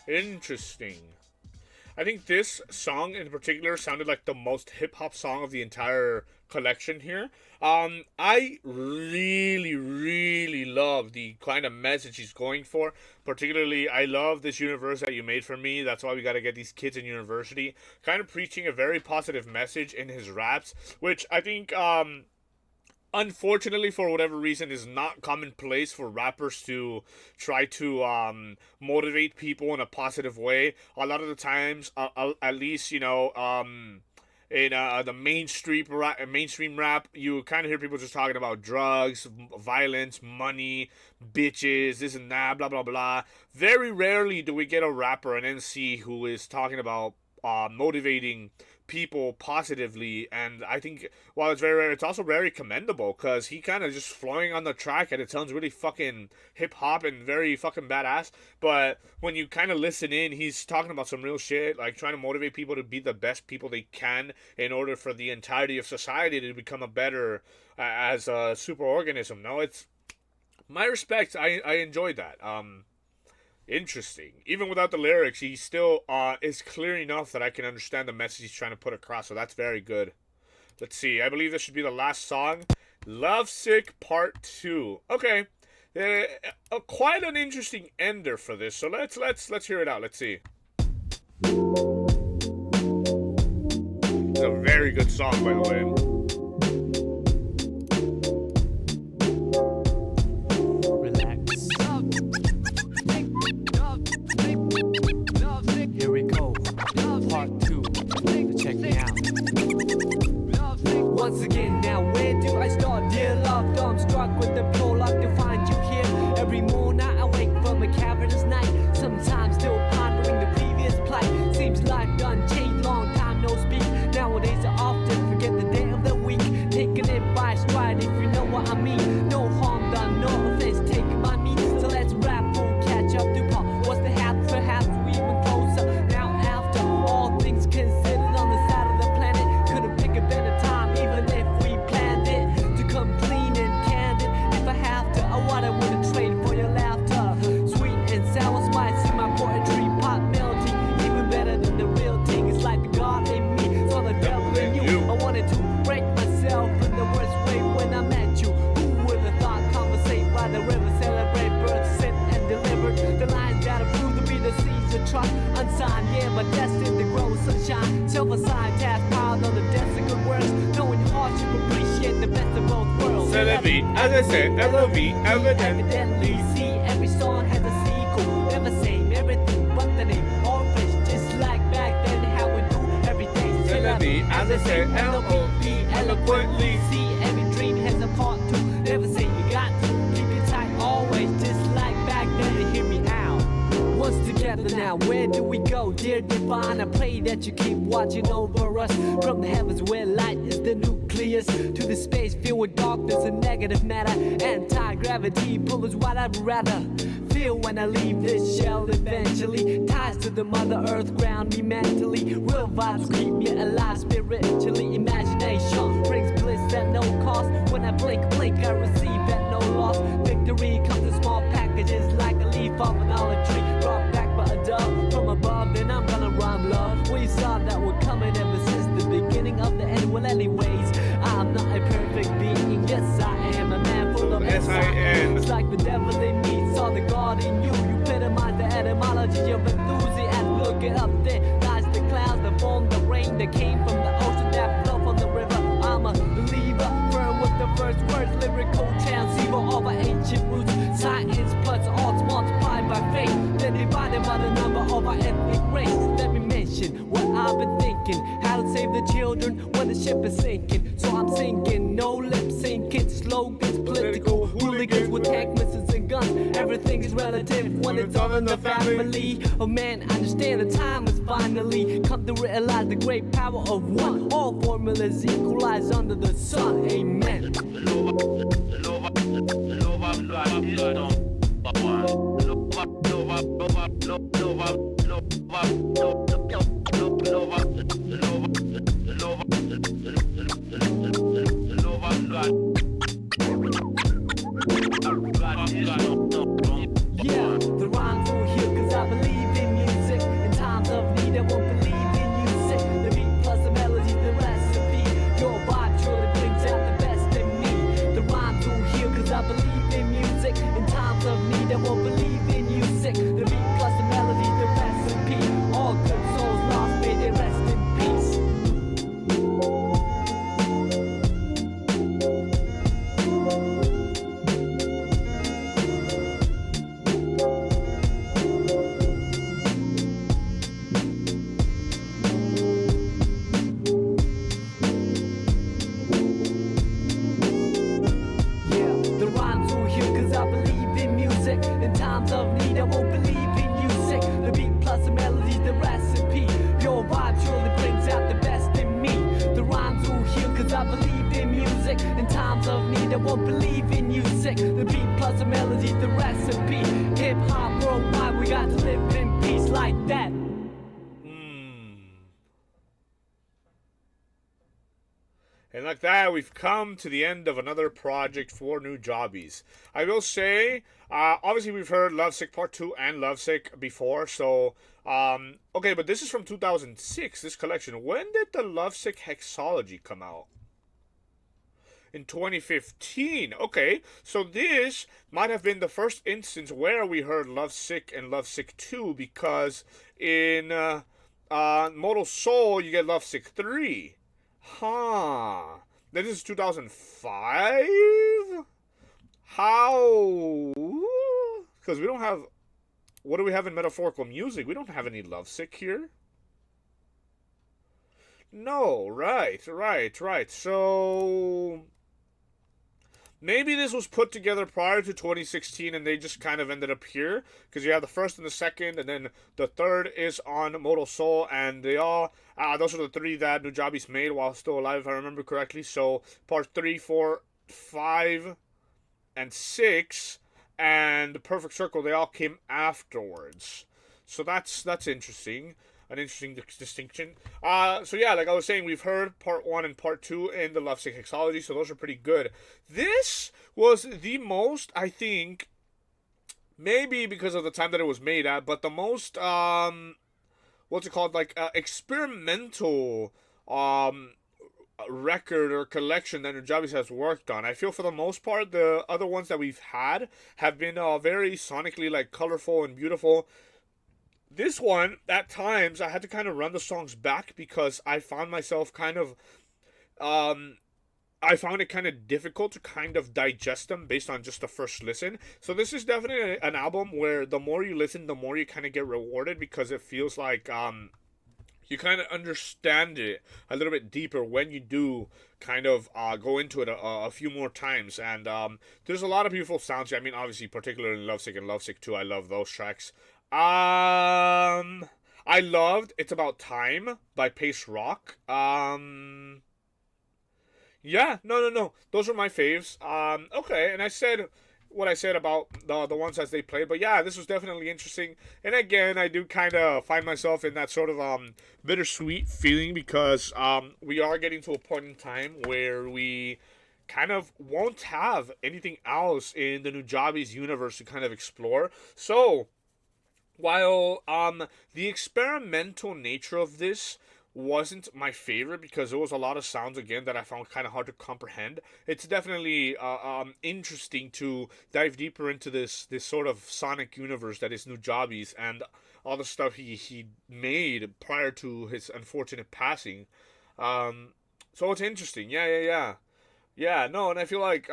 Interesting. I think this song in particular sounded like the most hip-hop song of the entire collection here. I really love the kind of message he's going for. Particularly, I love this universe that you made for me. That's why we got to get these kids in university. Kind of preaching a very positive message in his raps, which I think, unfortunately, for whatever reason, is not commonplace for rappers to try to motivate people in a positive way. A lot of the times, at least, you know, in the mainstream rap, you kind of hear people just talking about drugs, violence, money, bitches, this and that, blah, blah, blah. Very rarely do we get a rapper, an MC, who is talking about motivating people positively. And I think while it's very rare, it's also very commendable, because he kind of just flowing on the track and it sounds really fucking hip-hop and very fucking badass. But when you kind of listen in, he's talking about some real shit, like trying to motivate people to be the best people they can in order for the entirety of society to become a better as a superorganism. No, it's my respect. I enjoyed that. Interesting. Even without the lyrics, he still is clear enough that I can understand the message he's trying to put across, so that's very good. Let's see. I believe this should be the last song. Lovesick Part 2. Okay. Quite an interesting ender for this, so let's hear it out. Let's see. It's a very good song, by the way. Once again, now where do I start? Dear love, I'm struck with the prologue to find you here. Every morning I wake from a cavernous night, sometimes still pondering the previous plight. Seems life done changed, long time no speak. Nowadays I often forget the day of the week, taking it by stride if you know what I mean. No harm done, no offense taken by me. So let's rap, we'll catch up to Paul. What's the half? Perhaps we even closer. Now after all things considered on the side of the planet, couldn't pick a better time. Even if we planned it to come clean and candid, if I have to, I wouldn't trade for your laughter. Sweet and sour spice in my poetry, pop melody, even better than the real thing. It's like the God in me, so the devil in you. I wanted to break myself in the worst way when I met you. Who would have thought? Conversate by the river, celebrate birds, sit and deliver the lines that prove to be the seeds of trust. Unsigned, yeah, but destined to grow sunshine. Self-assigned, task piled on the desk of good words. Knowing hardship, appreciate the best of both worlds. Celebrate, as I said, evidently. See, every song has a sequel. Never same, everything eloquently, as I say, L-O-E, eloquently. See, every dream has a part two. Never say you got to. Keep it tight always, just like back then. To hear me out. Once together now, where do we go? Dear divine, I pray that you keep watching over us. From the heavens where light is the nucleus, to the space filled with darkness and negative matter. Anti-gravity pull us what I'd rather feel when I leave this shell eventually. Ties to the mother earth ground me mentally. Real vibes keep me alive spiritually. Imagination brings bliss at no cost. When I blink, I receive at no loss. Victory comes in small packages like a leaf off an olive tree. Brought back by a dove from above, then I'm gonna rhyme love. We saw that we're coming ever since the beginning of the end. Well, anyways, I'm not a perfect being. Yes, I am a man full of S-I-N. It's like the devil in me saw the God in you. You epitomize the etymology of enthusiasm. Look it up, there lies the clouds that form the rain that came from the ocean that flow from the river. I'm a believer, firm with the first words, lyrical transceiver of our ancient roots. Science plus arts multiplied by faith, then divided by the number of our ethnic race. Let me mention what I've been thinking, how to save the children when the ship is sinking. So I'm singing, no lip syncing, slogans, political hooligans with tank missiles and guns. Everything is relative when it's all in the family. Oh man, understand the time has finally come to realize the great power of one. All formulas equalize under the sun. Amen. Yeah, the rhymes will heal cause I believe in music. In times of need I won't believe in music. The beat plus the melody, the recipe. Your vibe truly brings out the best in me. The rhymes will heal cause I believe in music. In times of need I won't believe in music. The beat plus the melody, the recipe. All good souls lost, may they rest in peace. The rhymes will heal cause I believe in music. In times of need I won't believe in music. The beat plus the melody, the recipe. Your vibe truly brings out the best in me. The rhymes will heal cause I believe in music. In times of need I won't believe in music. The beat plus the melody, the recipe. Hip hop worldwide, we got to live in peace like that. And like that, we've come to the end of another project for Nujabes. I will say, obviously we've heard Lovesick Part 2 and Lovesick before, so, okay, but this is from 2006, this collection. When did the Lovesick Hexology come out? In 2015. Okay, so this might have been the first instance where we heard Lovesick and Lovesick 2, because in Modal Soul, you get Lovesick 3. Huh. This is 2005? How? Because we don't have... What do we have in metaphorical music? We don't have any Lovesick here. No, right. So... Maybe this was put together prior to 2016 and they just kind of ended up here. Because you have the first and the second, and then the third is on Modal Soul, and they all... those are the three that Nujabes made while still alive, if I remember correctly. So, part 3, 4, 5, and 6, and the Perfect Circle, they all came afterwards. So that's interesting. An interesting distinction. So yeah, like I was saying, we've heard part 1 and part 2 in the Lovesick Hexology, so those are pretty good. This was the most, I think, maybe because of the time that it was made at, but the most, what's it called, like, experimental, record or collection that Nujabes has worked on. I feel for the most part, the other ones that we've had have been, very sonically, like, colorful and beautiful. This one, at times, I had to kind of run the songs back because I found myself kind of, I found it kind of difficult to kind of digest them based on just the first listen. So this is definitely an album where the more you listen, the more you kind of get rewarded, because it feels like, you kind of understand it a little bit deeper when you do kind of go into it a few more times. And there's a lot of beautiful sounds here. I mean, obviously, particularly Lovesick and Lovesick 2, I love those tracks. I loved It's About Time by Pace Rock. Yeah, no. Those are my faves. Okay, and I said what I said about the ones as they play, but yeah, this was definitely interesting. And again, I do kind of find myself in that sort of bittersweet feeling because we are getting to a point in time where we kind of won't have anything else in the Nujabes universe to kind of explore. So while the experimental nature of this wasn't my favorite because there was a lot of sounds again that I found kind of hard to comprehend, it's definitely interesting to dive deeper into this sort of sonic universe that is Nujabes and all the stuff he made prior to his unfortunate passing. So it's interesting. Yeah, no, and I feel like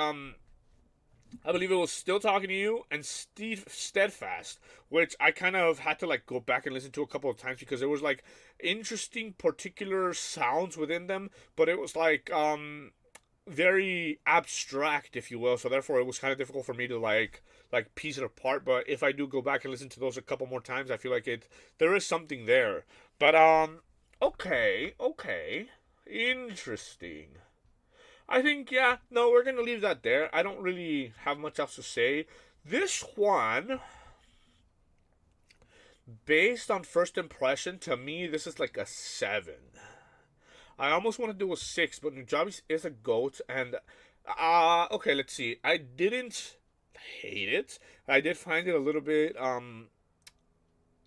I believe it was Still Talking to You and Steadfast, which I kind of had to like go back and listen to a couple of times because there was like interesting particular sounds within them, but it was like very abstract, if you will. So therefore, it was kind of difficult for me to like piece it apart. But if I do go back and listen to those a couple more times, I feel like there is something there. But okay, interesting. I think, yeah, no, we're going to leave that there. I don't really have much else to say. This one, based on first impression, to me, this is like a 7. I almost want to do a 6, but Nujabes is a GOAT. And, okay, let's see. I didn't hate it. I did find it a little bit,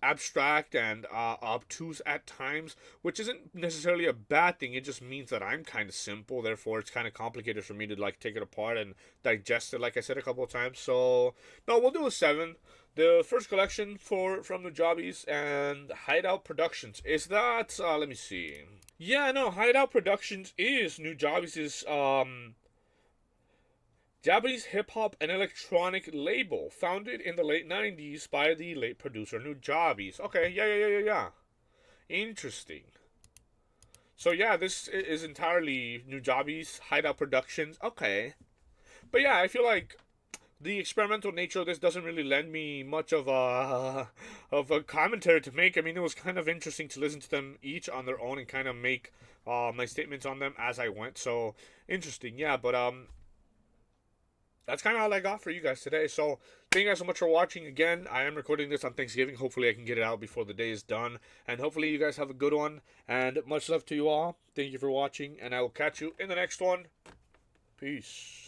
abstract and obtuse at times, which isn't necessarily a bad thing. It just means that I'm kind of simple, therefore it's kind of complicated for me to like take it apart and digest it, like I said a couple of times. So no, we'll do a 7. The first collection from Nujabes and Hideout Productions. Is that let me see. Yeah, no, Hideout Productions is Nujabes' Japanese hip-hop and electronic label, founded in the late 90s by the late producer Nujabes. Okay, yeah. Interesting. So yeah, this is entirely Nujabes, Hideout Productions. Okay. But yeah, I feel like the experimental nature of this doesn't really lend me much of a commentary to make. I mean, it was kind of interesting to listen to them each on their own and kind of make my statements on them as I went. So, interesting, yeah, but that's kind of all I got for you guys today. So, thank you guys so much for watching. Again, I am recording this on Thanksgiving. Hopefully, I can get it out before the day is done. And hopefully, you guys have a good one. And much love to you all. Thank you for watching. And I will catch you in the next one. Peace.